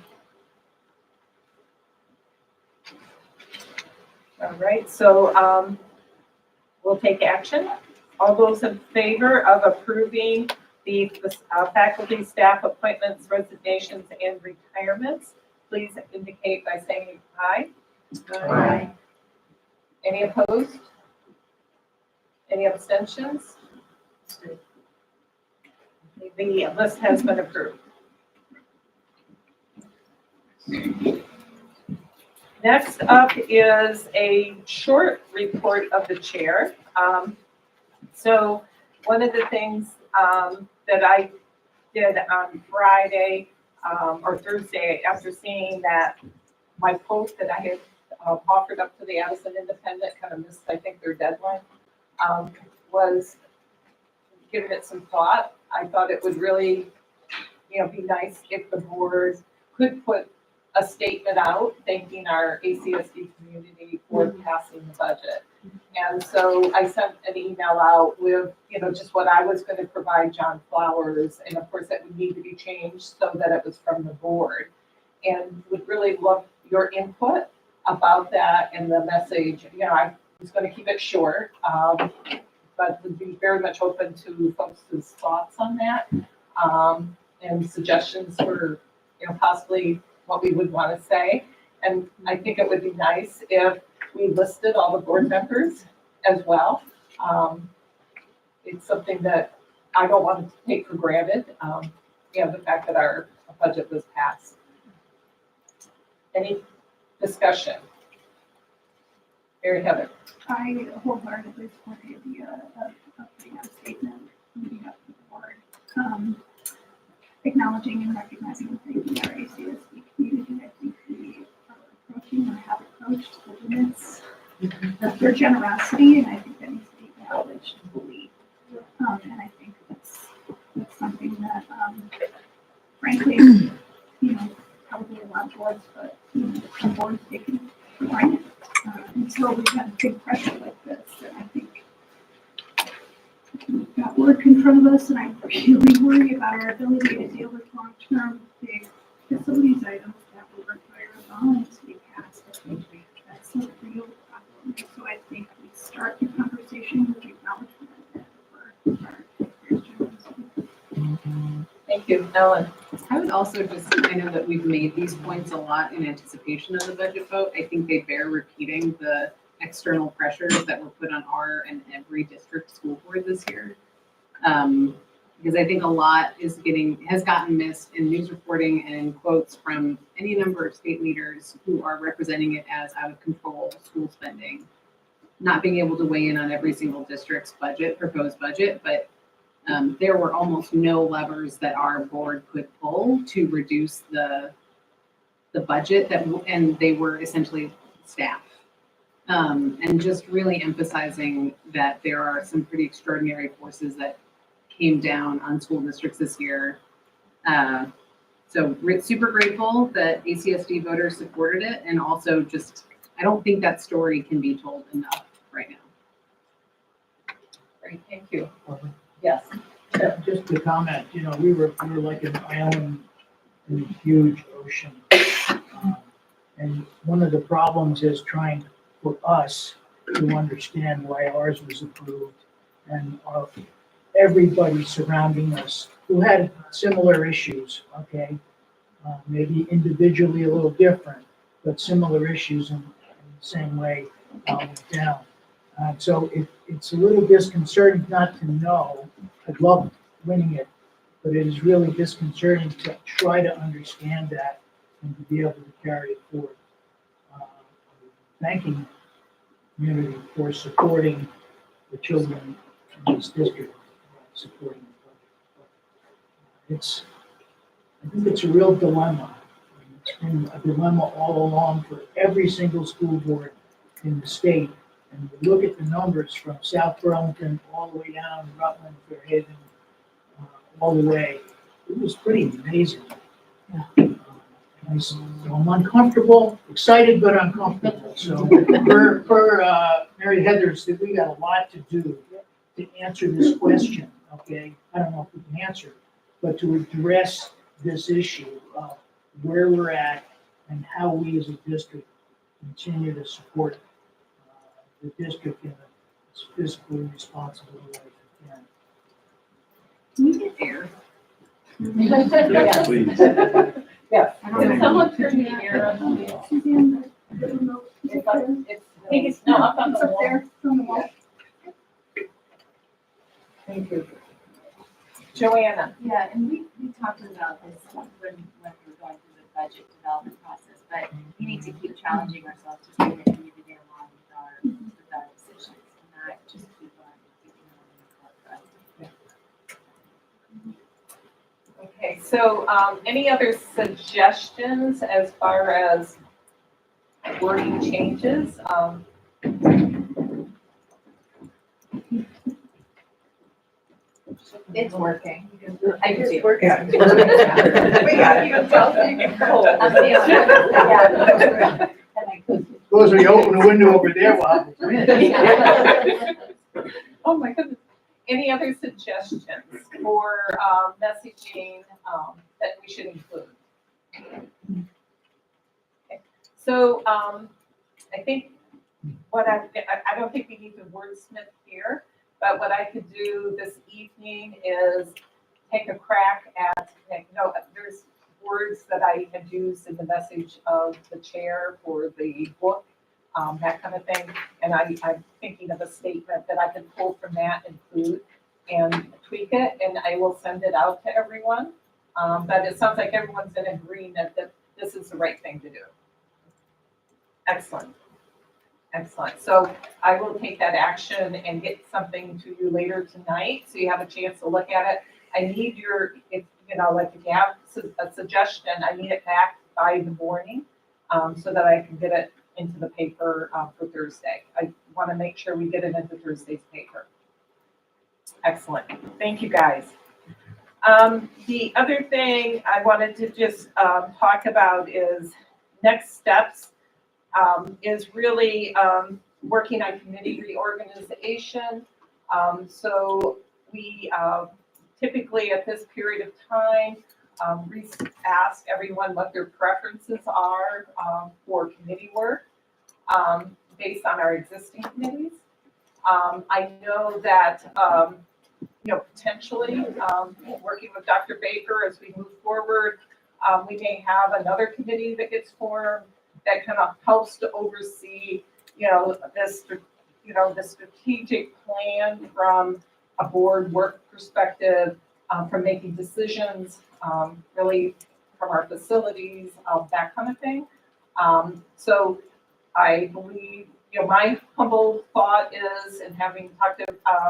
All right, so we'll take action. All those in favor of approving the faculty, staff appointments, resignations, and retirements, please indicate by saying aye. Aye. Any opposed? Any abstentions? The list has been approved. Next up is a short report of the chair. So one of the things that I did on Friday or Thursday, after seeing that my post that I had offered up to the Addison Independent kind of missed, I think, their deadline, was giving it some thought. I thought it would really, be nice if the board could put a statement out thanking our ACSD community for passing the budget. And so I sent an email out with, just what I was going to provide John Flowers, and of course that would need to be changed so that it was from the board. And would really love your input about that and the message. I was going to keep it short, but would be very much open to folks' thoughts on that, and suggestions for, possibly what we would want to say. And I think it would be nice if we listed all the board members as well. It's something that I don't want to take for granted, the fact that our budget was passed. Any discussion? Mary Heather. I wholeheartedly support the idea of putting out a statement on behalf of the board, acknowledging and recognizing and thanking our ACSD community. I think we are approaching or have approached the limits of their generosity, and I think that needs to be acknowledged fully. And I think that's something that, frankly, probably a lot of boards, but some boards taken for granted. Until we have big pressure like this, and I think we've got work in front of us, and I really worry about our ability to deal with long-term big facilities items that will require bonds to be passed. I think that's a real problem. So I think we start the conversation with acknowledgement for our generosity. Thank you, Ellen. I would also I know that we've made these points a lot in anticipation of the budget vote. I think they bear repeating the external pressures that were put on our and every district school board this year. Because I think a lot has gotten missed in news reporting and in quotes from any number of state leaders who are representing it as out of control school spending, not being able to weigh in on every single district's proposed budget, but there were almost no levers that our board could pull to reduce the budget and they were essentially staff. And just really emphasizing that there are some pretty extraordinary forces that came down on school districts this year. So super grateful that ACSD voters supported it, and also I don't think that story can be told enough right now. Great, thank you. Yes. Just to comment, we were like an island in a huge ocean. And one of the problems is trying for us to understand why ours was approved and everybody surrounding us who had similar issues, okay? Maybe individually a little different, but similar issues in the same way went down. So it's a little disconcerting not to know. I'd love winning it, but it is really disconcerting to try to understand that and to be able to carry it forward. Thanking community for supporting the children in this district, supporting the budget. I think it's a real dilemma. It's been a dilemma all along for every single school board in the state. And you look at the numbers from South Burlington all the way down to Rutland, Fairhaven, all the way. It was pretty amazing. I'm uncomfortable, excited but uncomfortable. So for Mary Heather's, that we got a lot to do to answer this question, okay? I don't know if we can answer, but to address this issue of where we're at and how we as a district continue to support the district in a fiscally responsible way if we can. Can we get air? Yes. Please. Yes. Can someone turn the air on? Suzanne, I don't know. It's No, up on it's the up wall. there, it's on the wall. Thank you. Joanna? Yeah, and we talked about this when we were going through the budget development process, but we need to keep challenging ourselves to stay within the day along with our decisions, and not just keep on keeping on the Okay, so any other suggestions as far as wording changes? It's working. I can see it. working. Yeah. We got you tell so you can pull. I'm feeling it. Suppose when you open the window over there, we'll have a wind. Oh my goodness. Any other suggestions for messaging that we should include? Okay. So I think I don't think we need to wordsmith here, but what I could do this evening is take a crack at, there's words that I had used in the message of the chair for the book, that kind of thing. And I'm thinking of a statement that I can pull from that, include, and tweak it, and I will send it out to everyone. But it sounds like everyone's in agreement that this is the right thing to do. Excellent. Excellent. So I will take that action and get something to you later tonight, so you have a chance to look at it. I need if you have a suggestion, I need it back by the morning, so that I can get it into the paper for Thursday. I want to make sure we get it into Thursday's paper. Excellent. Thank you, guys. The other thing I wanted to just talk about is next steps. Is really working on committee reorganization. So we typically at this period of time ask everyone what their preferences are for committee work based on our existing committees. I know that potentially working with Dr. Baker as we move forward, we may have another committee that gets formed that kind of helps to oversee, the strategic plan from a board work perspective, from making decisions, really from our facilities, that kind of thing. So I believe, my humble thought is, and having talked to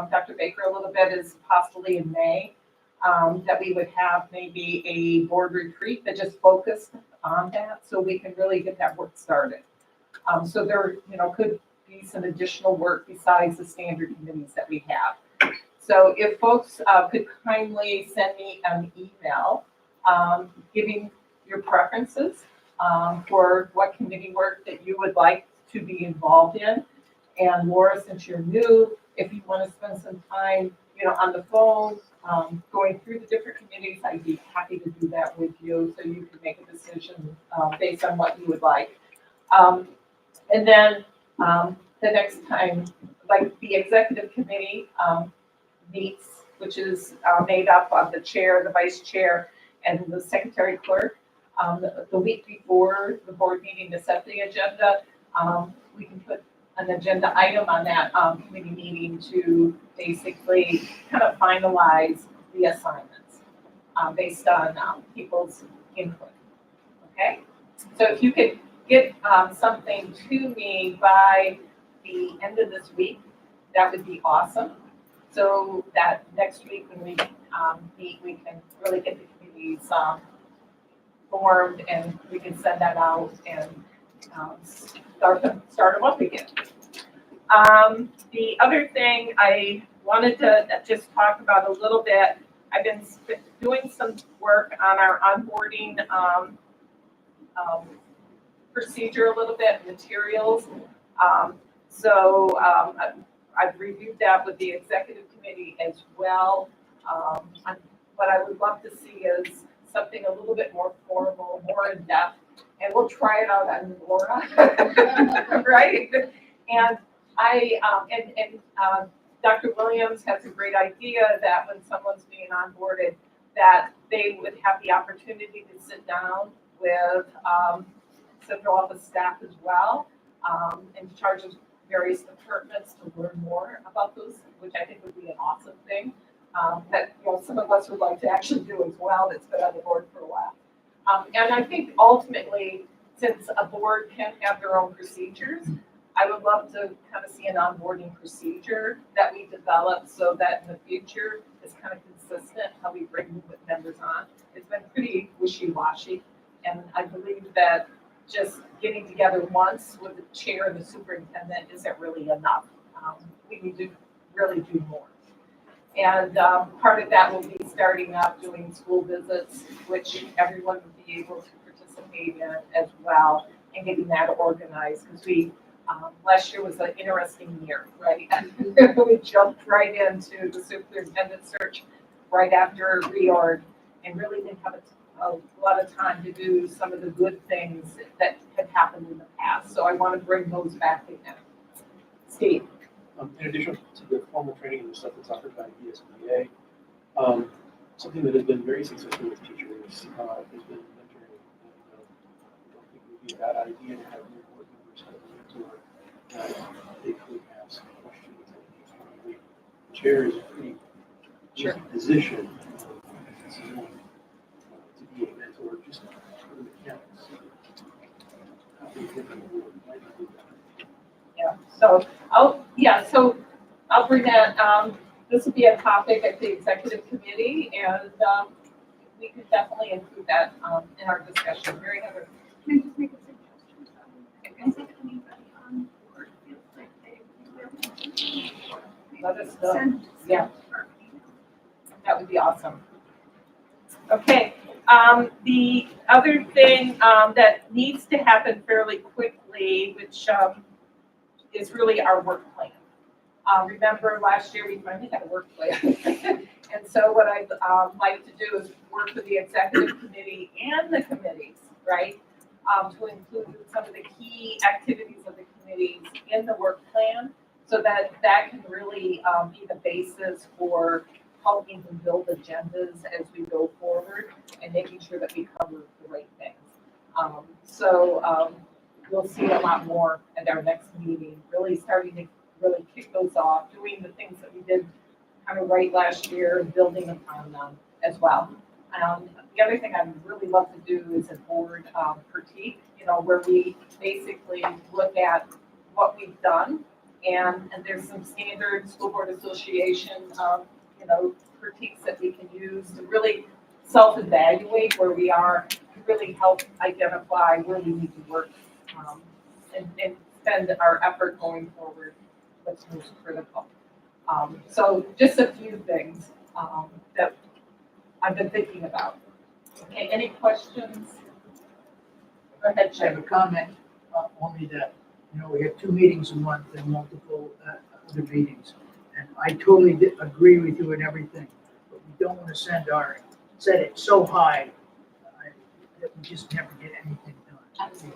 Dr. Baker a little bit, is possibly in May, that we would have maybe a board retreat that just focused on that, so we can really get that work started. So there, could be some additional work besides the standard committees that we have. So if folks could kindly send me an email giving your preferences for what committee work that you would like to be involved in. And Laura, since you're new, if you want to spend some time, on the phone, going through the different committees, I'd be happy to do that with you so you can make a decision based on what you would like. And then the next time, like the executive committee meets, which is made up of the chair, the vice chair, and the secretary clerk. The week before the board meeting to set the agenda, we can put an agenda item on that committee meeting to basically kind of finalize the assignments based on people's input. Okay, so if you could get something to me by the end of this week, that would be awesome. So that next week when we meet, we can really get the committees formed and we can send that out and start them up again. The other thing I wanted to just talk about a little bit, I've been doing some work on our onboarding procedure a little bit, materials. I've reviewed that with the executive committee as well. What I would love to see is something a little bit more formal, more in depth, and we'll try it out on Laura, right? And Dr. Williams has a great idea that when someone's being onboarded, that they would have the opportunity to sit down with central office staff as well, in charge of various departments to learn more about those, which I think would be an awesome thing. That some of us would like to actually do as well, that's been on the board for a while. And I think ultimately, since a board can have their own procedures, I would love to kind of see an onboarding procedure that we develop so that in the future is kind of consistent how we bring new members on. It's been pretty wishy-washy, and I believe that just getting together once with the chair and the superintendent isn't really enough. We need to really do more. And part of that will be starting up doing school visits, which everyone will be able to participate in as well, and getting that organized, because we, last year was an interesting year, right? We jumped right into the superintendent search right after reorg and really didn't have a lot of time to do some of the good things that had happened in the past. So I want to bring those back again. Steve. In addition to the formal training and the stuff that's offered by ESBA, something that has been very successful with teachers has been mentoring. And I don't think it would be a bad idea to have new board members have a mentor that they could ask questions. The chair is a pretty easy position for someone to be a mentor just for the mechanics. How do you think the board might do that? Yeah, so I'll bring that, this will be a topic at the executive committee, and we could definitely include that in our discussion. Mary Heather. Can I just make a suggestion? I think anybody on board feels like they Let us know. send Yeah. That would be awesome. Okay, the other thing that needs to happen fairly quickly, which is really our work plan. Remember last year we finally had a work plan. And so what I'd like to do is work with the executive committee and the committees, right? To include some of the key activities of the committees in the work plan so that that can really be the basis for helping them build agendas as we go forward and making sure that we cover the right things. We'll see a lot more at our next meeting, really starting to really kick those off, doing the things that we did kind of right last year and building upon them as well. The other thing I'd really love to do is a board critique, where we basically look at what we've done, and there's some standard school board association, critiques that we can use to really self-evaluate where we are, to really help identify where we need to work and spend our effort going forward, what's most critical. So just a few things that I've been thinking about. Okay, any questions? Go ahead, I have a comment, only that, we have 2 meetings a month and multiple other meetings. I totally agree with you and everything, but we don't want to set it so high that we just never get anything done.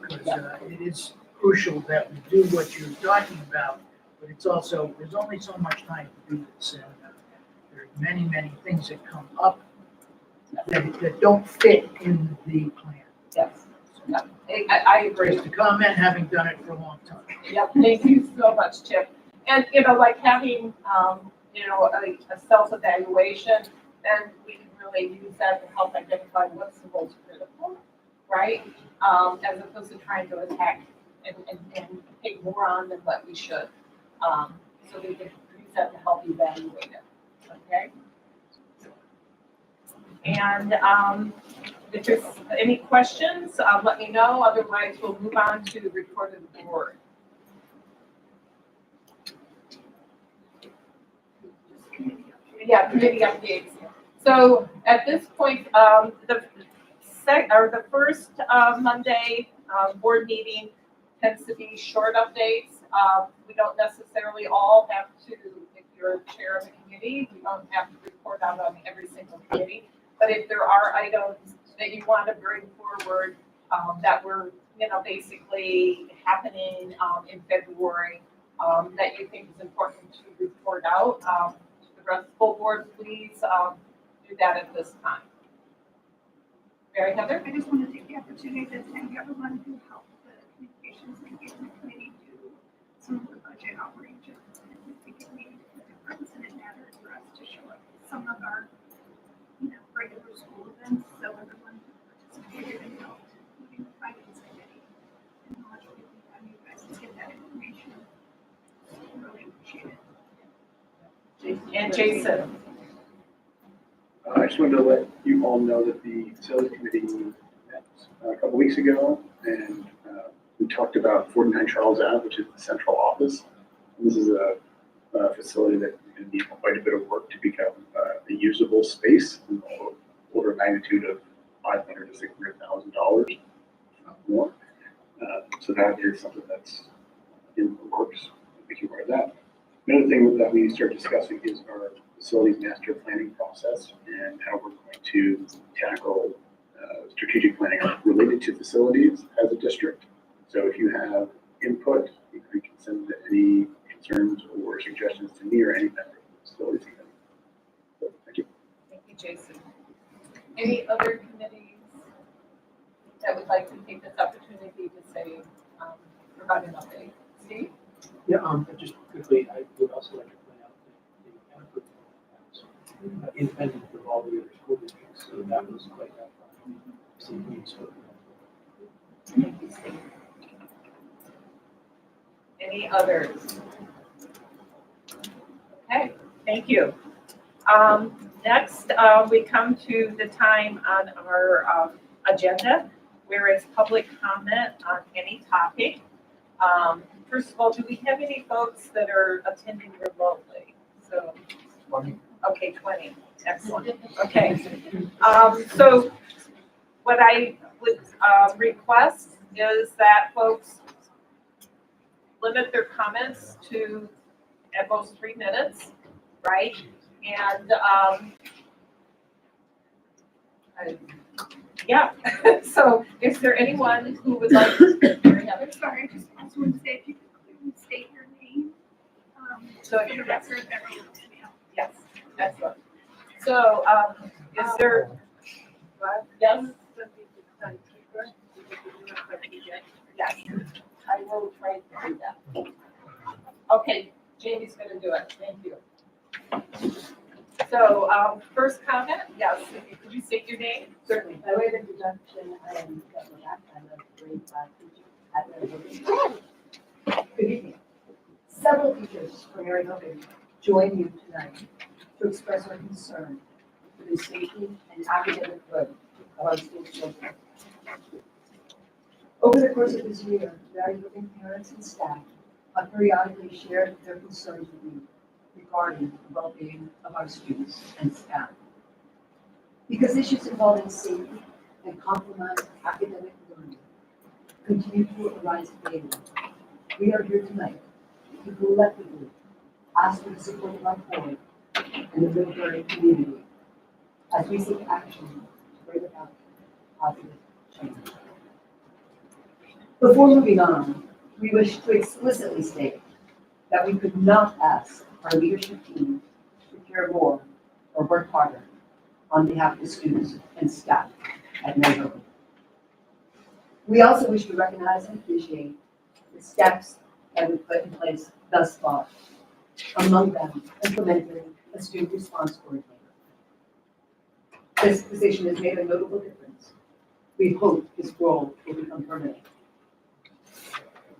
Because it is crucial that we do what you're talking about, but it's also, there's only so much time to do this, and there are many, many things that come up that don't fit in the plan. Yes. Yeah. I agree. Just a comment, having done it for a long time. Yep, thank you so much, Chip. And, like having, a self-evaluation, then we can really use that to help identify what's the most critical, right? As opposed to trying to attack and take more on than what we should. So we can use that to help evaluate it, okay? And, if there's any questions, let me know, otherwise we'll move on to the report of the board. Yeah, committee updates. So at this point, the first Monday board meeting tends to be short updates. We don't necessarily all have to, if you're chair of a committee, we don't have to report out on every single committee. But if there are items that you want to bring forward that were, basically happening in February that you think is important to report out, the rest of the full board, please do that at this time. Mary Heather? I just want to take the opportunity to thank everyone who helped the communications and engagement committee do some of the budget outreaches. And I think it made a difference, and it mattered for us to show up at some of our, regular school events. So everyone who participated and helped, including the finance committee, and much we can have you guys to get that information. Really appreciate it. And Jason? I just wanted to let you all know that the facilities committee met a couple weeks ago, and we talked about 49 Charles Ave, which is the central office. This is a facility that can need quite a bit of work to become a usable space, in the order of magnitude of $500,000 to $600,000 more. So that is something that's in the works. Make you aware of that. Another thing that we start discussing is our facilities master planning process and how we're going to tackle strategic planning related to facilities as a district. So if you have input, you can send any concerns or suggestions to me or any member of the facilities committee. So, thank you. Thank you, Jason. Any other committees that would like to take this opportunity to say, provide an update? Steve? Yeah, just quickly, I would also like to point out that the effort independent of all the other school districts, so that was quite something useful. Thank you, Steve. Any others? Okay, thank you. Next, we come to the time on our agenda where it's public comment on any topic. First of all, do we have any folks that are attending remotely? So, 20. Okay, 20. Excellent. Okay. So what I would request is that folks limit their comments to at most 3 minutes, right? And yeah. So is there anyone who would like to speak? Sorry, I just also want to say if you could clearly state your name. So for the record, everyone will know. Yes, excellent. So is there? Yes. Yes, I will try to do that. Okay, Jamie's going to do it. Thank you. So first comment, yes. Could you state your name? Certainly. By way of introduction, I am Deborah Mack. I'm a grade 5 teacher at Arizona. Good evening. Several teachers from Arizona join you tonight to express our concern for the safety and academic good of our school children. Over the course of this year, very giving parents and staff have periodically shared their concerns with me regarding the well-being of our students and staff. Because issues involving safety and compromised academic learning continue to arise daily, we are here tonight to collectively ask for the support of our board and the military community as we seek action to bring about positive change. Before moving on, we wish to explicitly state that we could not ask our leadership team to care more or work harder on behalf of the students and staff at Mary Hogan. We also wish to recognize and appreciate the steps that we've put in place thus far, among them implementing a student response coordinator. This position has made a notable difference. We hope this role will become permanent.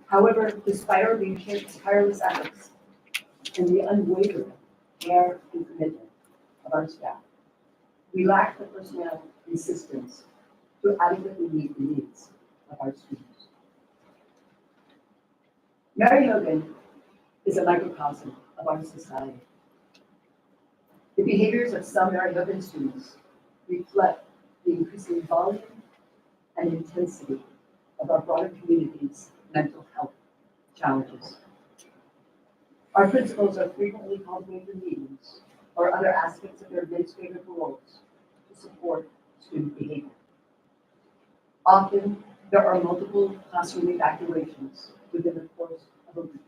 However, despite our leadership's tireless efforts and the unwavering care and commitment of our staff, we lack the personnel and systems to adequately meet the needs of our students. Mary Hogan is a microcosm of our society. The behaviors of some Mary Hogan students reflect the increasing volume and intensity of our broader community's mental health challenges. Our principals are frequently called away for meetings or other aspects of their administrative roles to support student behavior. Often, there are multiple classroom evacuations within the course of a week.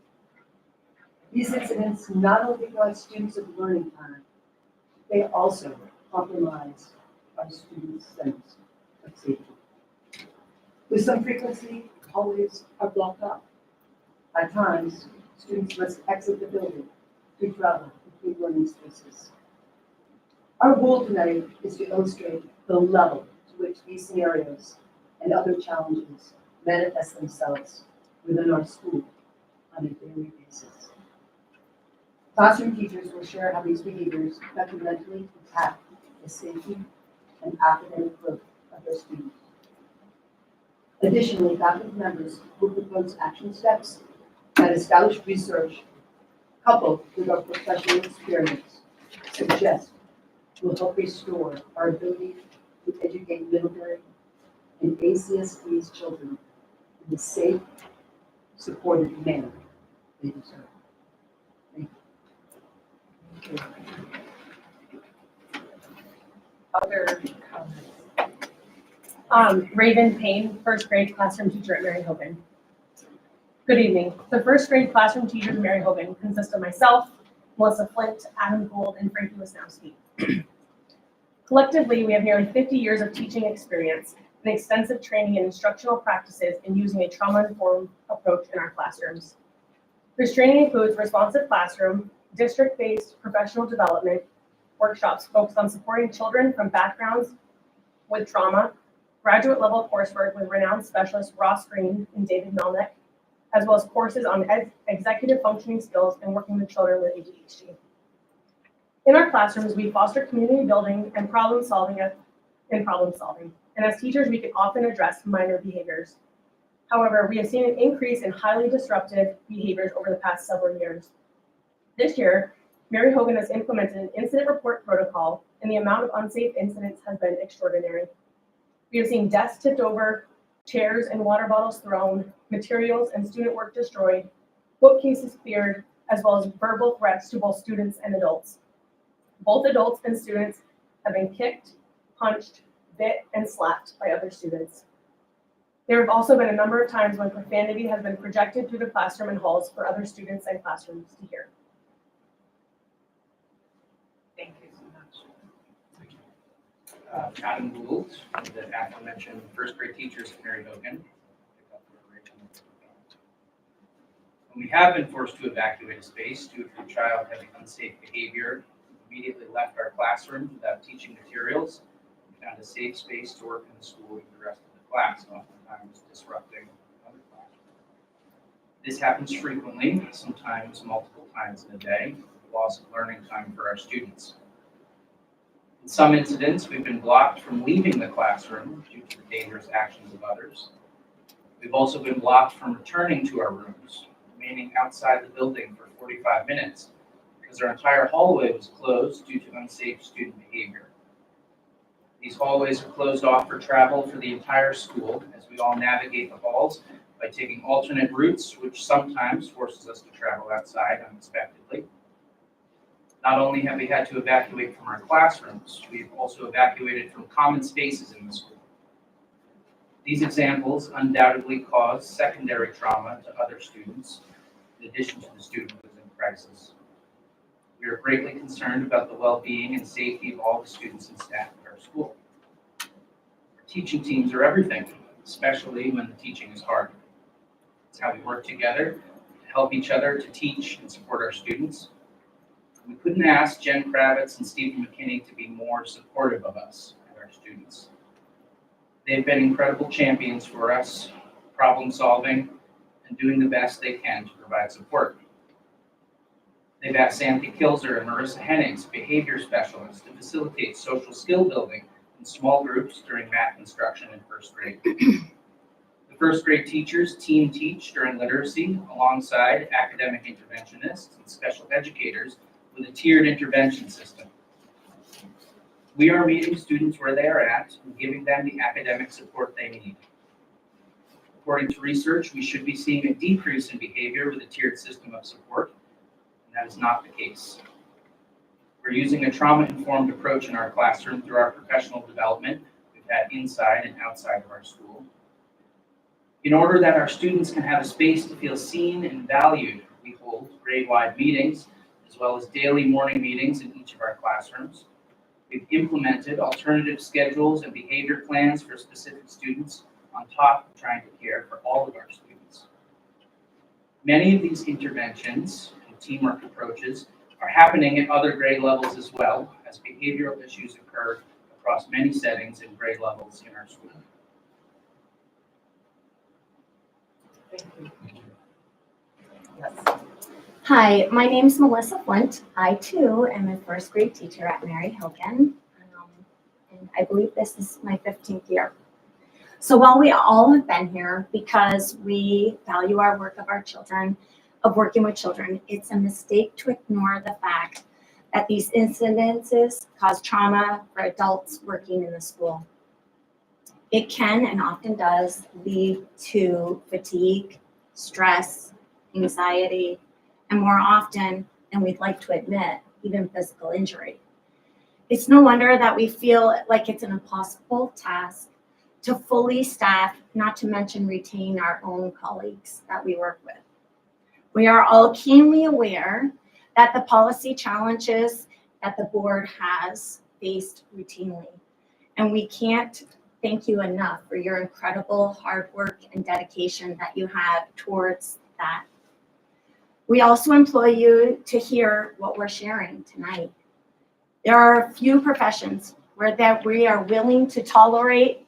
These incidents not only deprive students of learning time, they also compromise our students' sense of safety. With some frequency, hallways are blocked off. At times, students must exit the building to travel between learning spaces. Our goal tonight is to illustrate the level to which these scenarios and other challenges manifest themselves within our school on a daily basis. Classroom teachers will share how these behaviors fundamentally impact the safety and academic growth of their students. Additionally, faculty members will propose action steps that established research coupled with our professional experience suggest will help restore our ability to educate military and ACSD's children in the safe, supported manner they deserve. Thank you. Other comments? Raven Payne, first grade classroom teacher at Mary Hogan. Good evening. The first grade classroom teachers at Mary Hogan consist of myself, Melissa Flint, Adam Gould, and Frankie Wisnowski. Collectively, we have nearly 50 years of teaching experience and extensive training and instructional practices in using a trauma-informed approach in our classrooms. This training includes responsive classroom, district-based professional development, workshops focused on supporting children from backgrounds with trauma, graduate level coursework with renowned specialists Ross Green and David Melnick, as well as courses on executive functioning skills and working with children with ADHD. In our classrooms, we foster community building and problem solving. And as teachers, we can often address minor behaviors. However, we have seen an increase in highly disruptive behaviors over the past several years. This year, Mary Hogan has implemented an incident report protocol, and the amount of unsafe incidents has been extraordinary. We have seen desks tipped over, chairs and water bottles thrown, materials and student work destroyed, bookcases cleared, as well as verbal threats to both students and adults. Both adults and students have been kicked, punched, bit, and slapped by other students. There have also been a number of times when profanity has been projected through the classroom and halls for other students and classrooms to hear. Thank you so much. Adam Gould, the aforementioned first grade teachers at Mary Hogan. When we have been forced to evacuate a space due to a child having unsafe behavior, we immediately left our classroom without teaching materials and found a safe space to work in the school with the rest of the class, oftentimes disrupting other classes. This happens frequently, sometimes multiple times in a day, with loss of learning time for our students. In some incidents, we've been blocked from leaving the classroom due to the dangerous actions of others. We've also been blocked from returning to our rooms, remaining outside the building for 45 minutes because our entire hallway was closed due to unsafe student behavior. These hallways are closed off for travel for the entire school as we all navigate the halls by taking alternate routes, which sometimes forces us to travel outside unexpectedly. Not only have we had to evacuate from our classrooms, we've also evacuated from common spaces in the school. These examples undoubtedly cause secondary trauma to other students, in addition to the student who is in crisis. We are greatly concerned about the well-being and safety of all the students and staff at our school. Our teaching teams are everything, especially when the teaching is hard. It's how we work together to help each other to teach and support our students. We couldn't ask Jen Kravitz and Stephen McKinney to be more supportive of us and our students. They've been incredible champions for us, problem solving, and doing the best they can to provide support. They've asked Sandy Kilzer and Marissa Hennings, behavior specialists, to facilitate social skill building in small groups during math instruction in first grade. The first grade teachers team teach during literacy alongside academic interventionists and special educators with a tiered intervention system. We are meeting students where they are at and giving them the academic support they need. According to research, we should be seeing a decrease in behavior with a tiered system of support, and that is not the case. We're using a trauma-informed approach in our classroom through our professional development we've had inside and outside of our school. In order that our students can have a space to feel seen and valued, we hold grade-wide meetings, as well as daily morning meetings in each of our classrooms. We've implemented alternative schedules and behavior plans for specific students on top of trying to care for all of our students. Many of these interventions and teamwork approaches are happening at other grade levels as well, as behavioral issues occur across many settings and grade levels in our school. Thank you. Yes. Hi, my name is Melissa Flint. I too am a first grade teacher at Mary Hogan. And I believe this is my 15th year. So while we all have been here because we value our work of our children, of working with children, it's a mistake to ignore the fact that these incidences cause trauma for adults working in the school. It can and often does lead to fatigue, stress, anxiety, and more often than we'd like to admit, even physical injury. It's no wonder that we feel like it's an impossible task to fully staff, not to mention retain our own colleagues that we work with. We are all keenly aware that the policy challenges that the board has faced routinely, and we can't thank you enough for your incredible hard work and dedication that you have towards that. We also implore you to hear what we're sharing tonight. There are a few professions where that we are willingly tolerate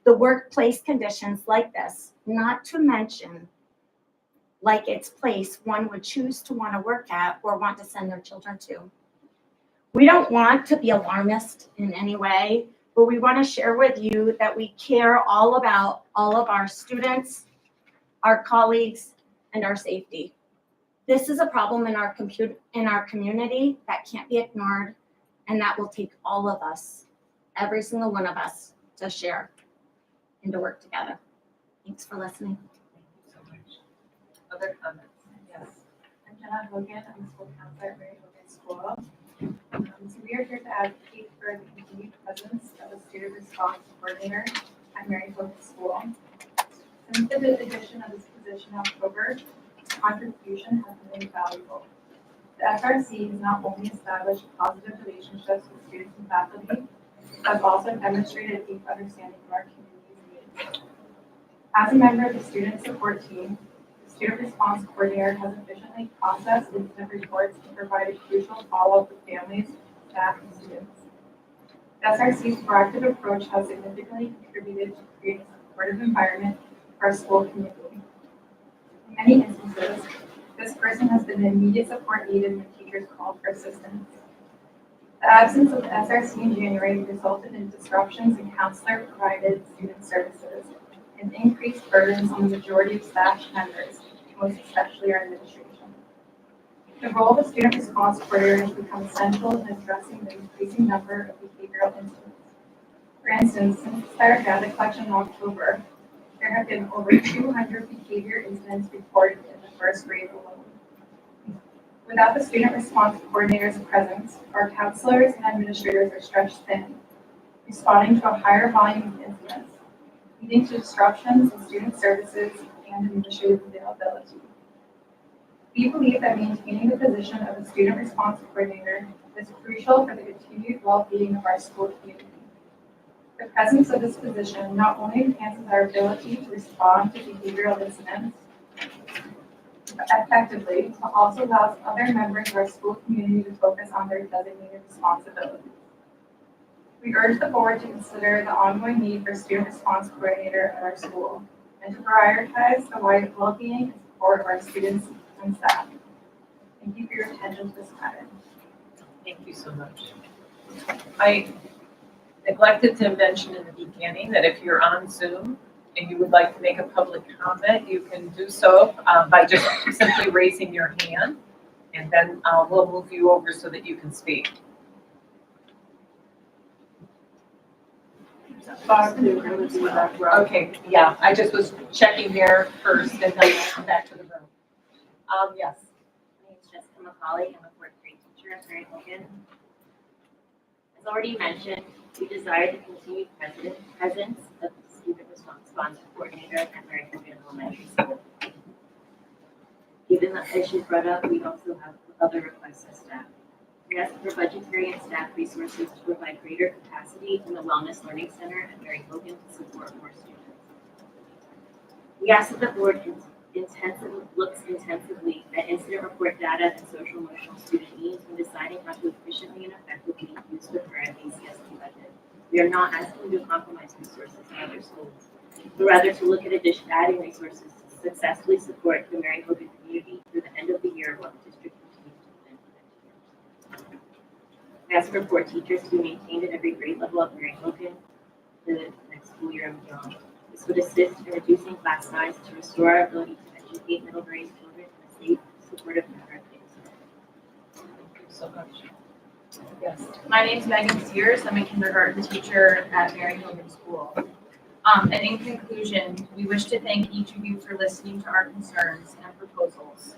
the workplace conditions like this, not to mention like its place one would choose to want to work at or want to send their children to. We don't want to be alarmist in any way, but we want to share with you that we care all about all of our students, our colleagues, and our safety. This is a problem in our community that can't be ignored, and that will take all of us, every single one of us, to share and to work together. Thanks for listening. Other comments? Yes. I'm Jenna Hogan. I'm the school counselor at Mary Hogan School. So we are here to advocate for the continued presence of a student response coordinator at Mary Hogan School. Since the addition of this position in October, its contribution has been invaluable. The SRC has not only established positive relationships with students and faculty, but has also demonstrated a deep understanding of our community's needs. As a member of the student support team, the student response coordinator has efficiently processed incident reports and provided crucial follow-up with families, staff, and students. The SRC's proactive approach has significantly contributed to creating a supportive environment for our school community. In many instances, this person has been the immediate support needed when teachers called for assistance. The absence of the SRC in January resulted in disruptions in counselor-provided student services and increased burdens on the majority of staff members, most especially our administration. The role of the student response coordinator has become essential in addressing the increasing number of behavioral incidents. For instance, since the start of data collection in October, there have been over 200 behavior incidents reported in the first grade alone. Without the student response coordinator's presence, our counselors and administrators are stretched thin, responding to a higher volume of incidents, leading to disruptions in student services and administrative availability. We believe that maintaining the position of a student response coordinator is crucial for the continued well-being of our school community. The presence of this position not only enhances our ability to respond to behavioral incidents effectively, but also allows other members of our school community to focus on their designated responsibilities. We urge the board to consider the ongoing need for student response coordinator at our school and to prioritize the well-being and support of our students and staff. Thank you for your attention to this matter. Thank you so much. I neglected to mention in the beginning that if you're on Zoom and you would like to make a public comment, you can do so by just simply raising your hand, and then we'll move you over so that you can speak. Okay, yeah, I just was checking there first and then I'll come back to the room. Yes. My name is Jessica McCauley. I'm a fourth grade teacher at Mary Hogan. As already mentioned, we desire the continued presence of the student response coordinator at Mary Hogan Elementary School. Given the issues brought up, we also have other requests as staff. We ask for budgetary and staff resources to provide greater capacity in the Wellness Learning Center at Mary Hogan to support more students. We ask that the board looks intensively at incident report data and social emotional student needs when deciding how to efficiently and effectively use the current ACSD budget. We are not asking to compromise resources in other schools, but rather to look at adding resources to successfully support the Mary Hogan community through the end of the year while the district continues to plan for next year. We ask for 4 teachers to be maintained at every grade level at Mary Hogan for the next school year and beyond. This would assist in reducing class size to restore our ability to educate middle grade children in a safe, supportive manner. Thank you so much. Yes. My name is Megan Sears. I'm a kindergarten teacher at Mary Hogan School. And in conclusion, we wish to thank each of you for listening to our concerns and proposals.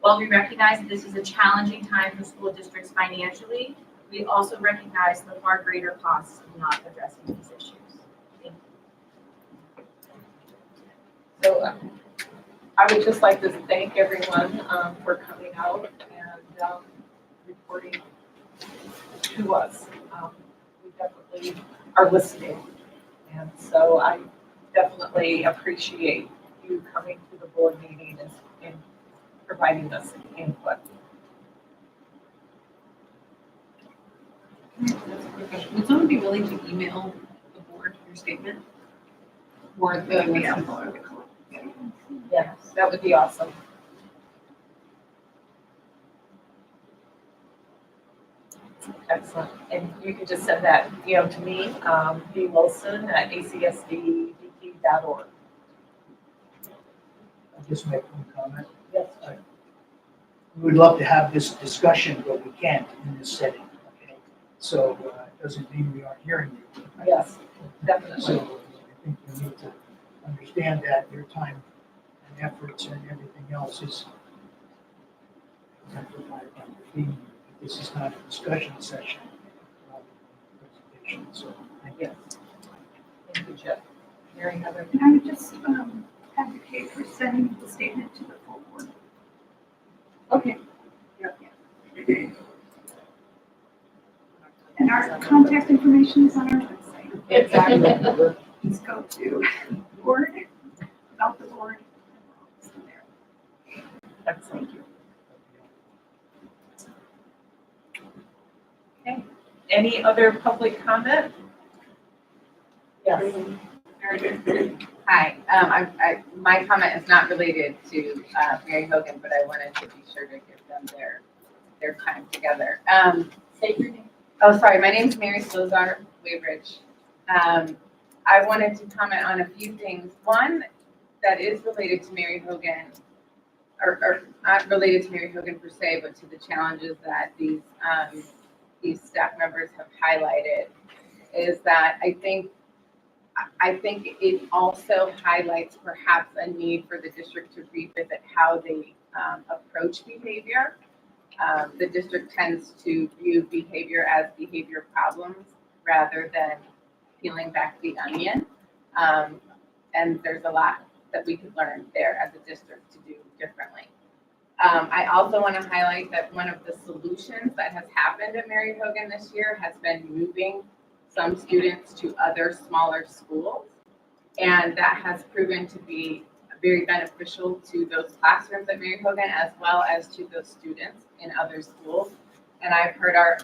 While we recognize that this is a challenging time for school districts financially, we also recognize the far greater costs of not addressing these issues. Thank you. So I would just like to thank everyone for coming out and reporting to us. We definitely are listening. And so I definitely appreciate you coming to the board meeting and providing us input. Would someone be willing to email the board your statement? Or the Yes, that would be awesome. Excellent. And you can just send that, to me, bwilson@acsdbq.org. I'll just make one comment. Yes. We would love to have this discussion, but we can't in this setting, okay? So it doesn't mean we aren't hearing you. Yes, definitely. So I think you need to understand that your time and efforts and everything else is amplified by the theme. This is not a discussion session, rather than a presentation, so thank you. Thank you, Jeff. Mary Heather. And I would just advocate for sending the statement to the full board. Okay. And our contact information is on our website. Exactly. Just go to board, about the board. Thank you. Okay. Any other public comment? Yes. Hi, my comment is not related to Mary Hogan, but I wanted to be sure to give them their time together. Say your name. Oh, sorry, my name is Mary Slozar Waybridge. I wanted to comment on a few things. One that is related to Mary Hogan, or not related to Mary Hogan per se, but to the challenges that these staff members have highlighted, is that I think it also highlights perhaps a need for the district to revisit how they approach behavior. The district tends to view behavior as behavior problems rather than peeling back the onion. And there's a lot that we could learn there as a district to do differently. I also want to highlight that one of the solutions that has happened at Mary Hogan this year has been moving some students to other smaller schools. And that has proven to be very beneficial to those classrooms at Mary Hogan as well as to those students in other schools. And I've heard our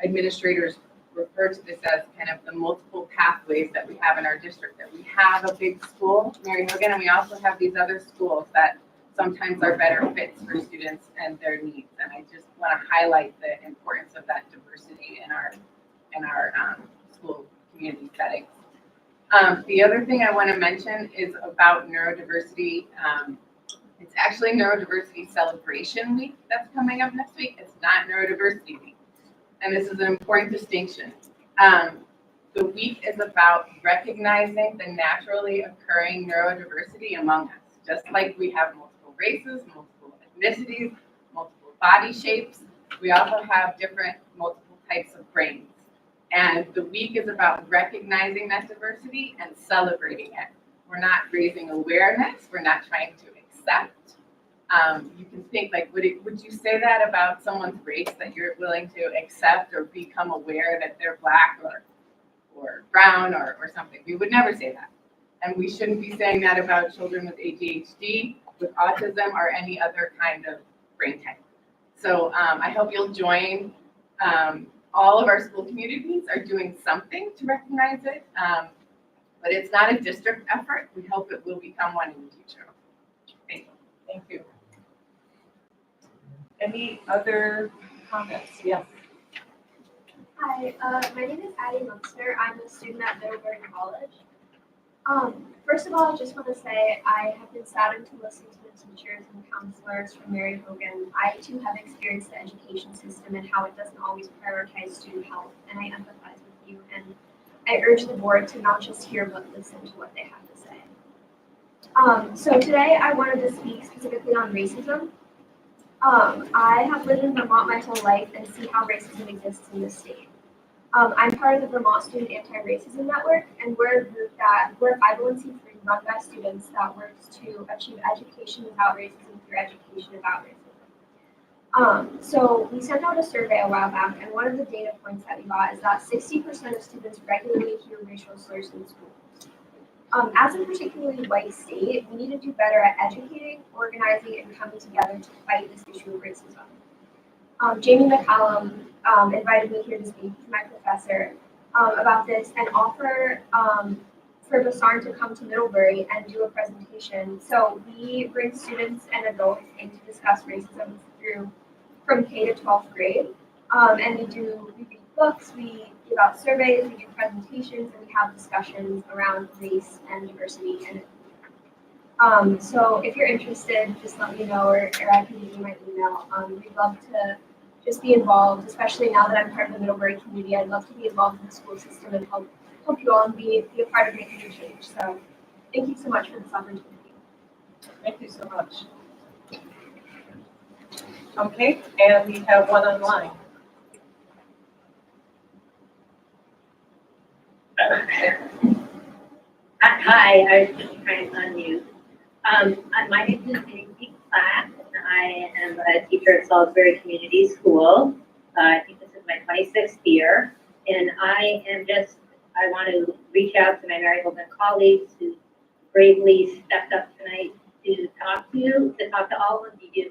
administrators refer to this as kind of the multiple pathways that we have in our district, that we have a big school, Mary Hogan, and we also have these other schools that sometimes are better fits for students and their needs. And I just want to highlight the importance of that diversity in our school community settings. The other thing I want to mention is about neurodiversity. It's actually Neurodiversity Celebration Week that's coming up next week. It's not Neurodiversity Week. And this is an important distinction. The week is about recognizing the naturally occurring neurodiversity among us. Just like we have multiple races, multiple ethnicities, multiple body shapes, we also have different multiple types of brains. And the week is about recognizing that diversity and celebrating it. We're not raising awareness. We're not trying to accept. You can think like, would you say that about someone's race, that you're willing to accept or become aware that they're Black or brown or something? We would never say that. And we shouldn't be saying that about children with ADHD, with autism, or any other kind of brain type. So I hope you'll join. All of our school communities are doing something to recognize it, but it's not a district effort. We hope it will become one in the future. Thank you. Thank you. Any other comments? Yes. Hi, my name is Addie Munster. I'm a student at Middlebury College. First of all, I just want to say I have been saddened to listen to the teachers and counselors from Mary Hogan. I too have experienced the education system and how it doesn't always prioritize student health, and I empathize with you. And I urge the board to not just hear but listen to what they have to say. So today I wanted to speak specifically on racism. I have lived in Vermont my whole life and see how racism exists in this state. I'm part of the Vermont Student Anti-Racism Network, and we're a group we're a 501c3 run by students that works to achieve education without racism through education about racism. So we sent out a survey a while back, and one of the data points that we got is that 60% of students regularly hear racial slurs in schools. As a particularly white state, we need to do better at educating, organizing, and coming together to fight this issue of racism. Jamie McCallum invited me here to speak to my professor about this and offer for Basarn to come to Middlebury and do a presentation. So we bring students and adults in to discuss racism from K to 12th grade. And we read books, we give out surveys, we do presentations, and we have discussions around race and diversity. And so if you're interested, just let me know, or I can give you my email. We'd love to just be involved, especially now that I'm part of the Middlebury community. I'd love to be involved in the school system and help you all and be a part of making a change. So thank you so much for this opportunity. Thank you so much. Okay, and we have one online. Hi, I was just trying to unmute. My name is Nancy Platt. I am a teacher at Salisbury Community School. I think this is my 26th year, and I want to reach out to my Mary Hogan colleagues who bravely stepped up tonight to talk to all of you.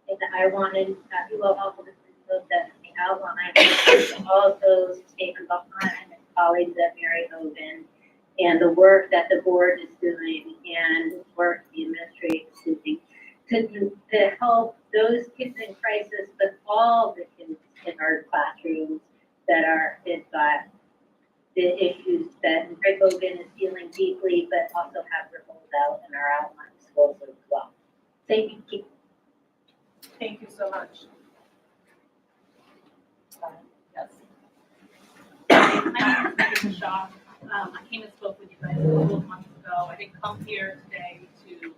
And I wanted you all also to definitely outline also stand behind my colleagues at Mary Hogan and the work that the board is doing and the work the administration is doing to help those kids in crisis, but all the kids in our classrooms that are hit by the issues that Mary Hogan is dealing deeply, but also have rippled out in our outlying schools as well. Thank you. Thank you so much. Yes. My name is Megan Shaw. I came and spoke with you guys a couple of months ago. I didn't come here today to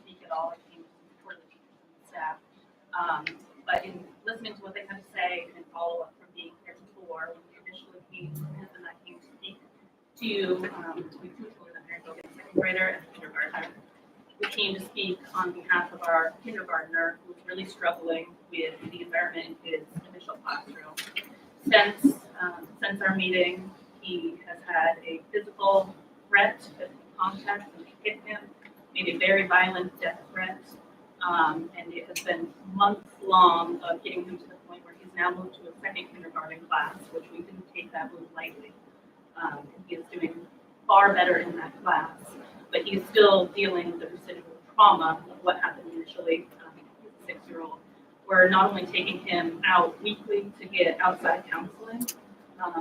speak at all. I came for the teachers and staff. But in listening to what they had to say and follow up from being here before, when we initially came, and I came to speak to be truthful with Mary Hogan, second grader and kindergartner. We came to speak on behalf of our kindergartner who was really struggling with the environment in his initial classroom. Since our meeting, he has had a physical threat, physical contact, and hit him, made a very violent death threat. And it has been months long of getting him to the point where he's now moved to a second kindergarten class, which we didn't take that move lightly. He is doing far better in that class, but he's still dealing with the residual trauma of what happened initially. He's a 6-year-old. We're not only taking him out weekly to get outside counseling,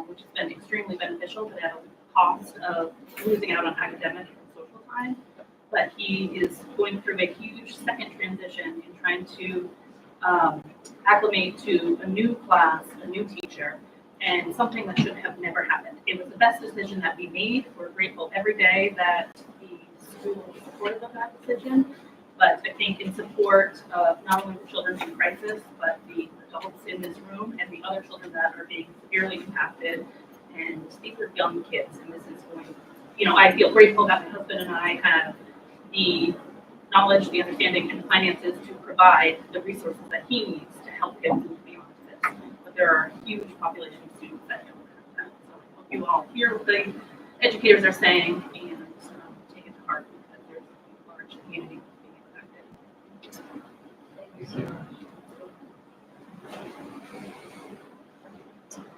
which has been extremely beneficial, but at a cost of losing out on academic and social time, but he is going through a huge second transition in trying to acclimate to a new class, a new teacher, and something that should have never happened. It was the best decision that we made. We're grateful every day that the school was supportive of that decision. But I think in support of not only the children in crisis, but the adults in this room and the other children that are being severely impacted. And these are young kids, and this is going, I feel grateful that my husband and I have the knowledge, the understanding, and the finances to provide the resources that he needs to help him move beyond this. But there are a huge population of students that don't have that. So I hope you all hear what the educators are saying and take it to heart because there's a large community being impacted.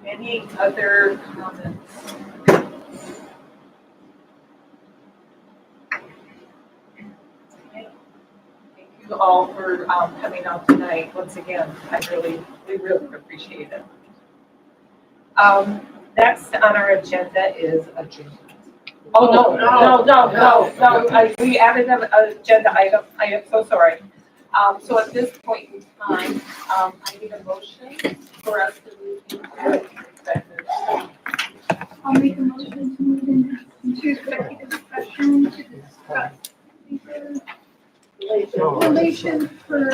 Any other comments? Thank you all for coming out tonight. Once again, we really appreciate it. Next on our agenda is adjournment. Oh, no. We added an agenda item. I am so sorry. So at this point in time, I need a motion for us to move into executive session. I'll make a motion to move into executive session to discuss relation for.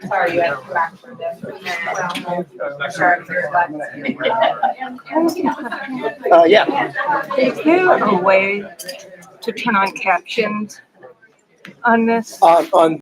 Sorry, you have to back for this. Yeah. Is there a way to turn on captions on this? On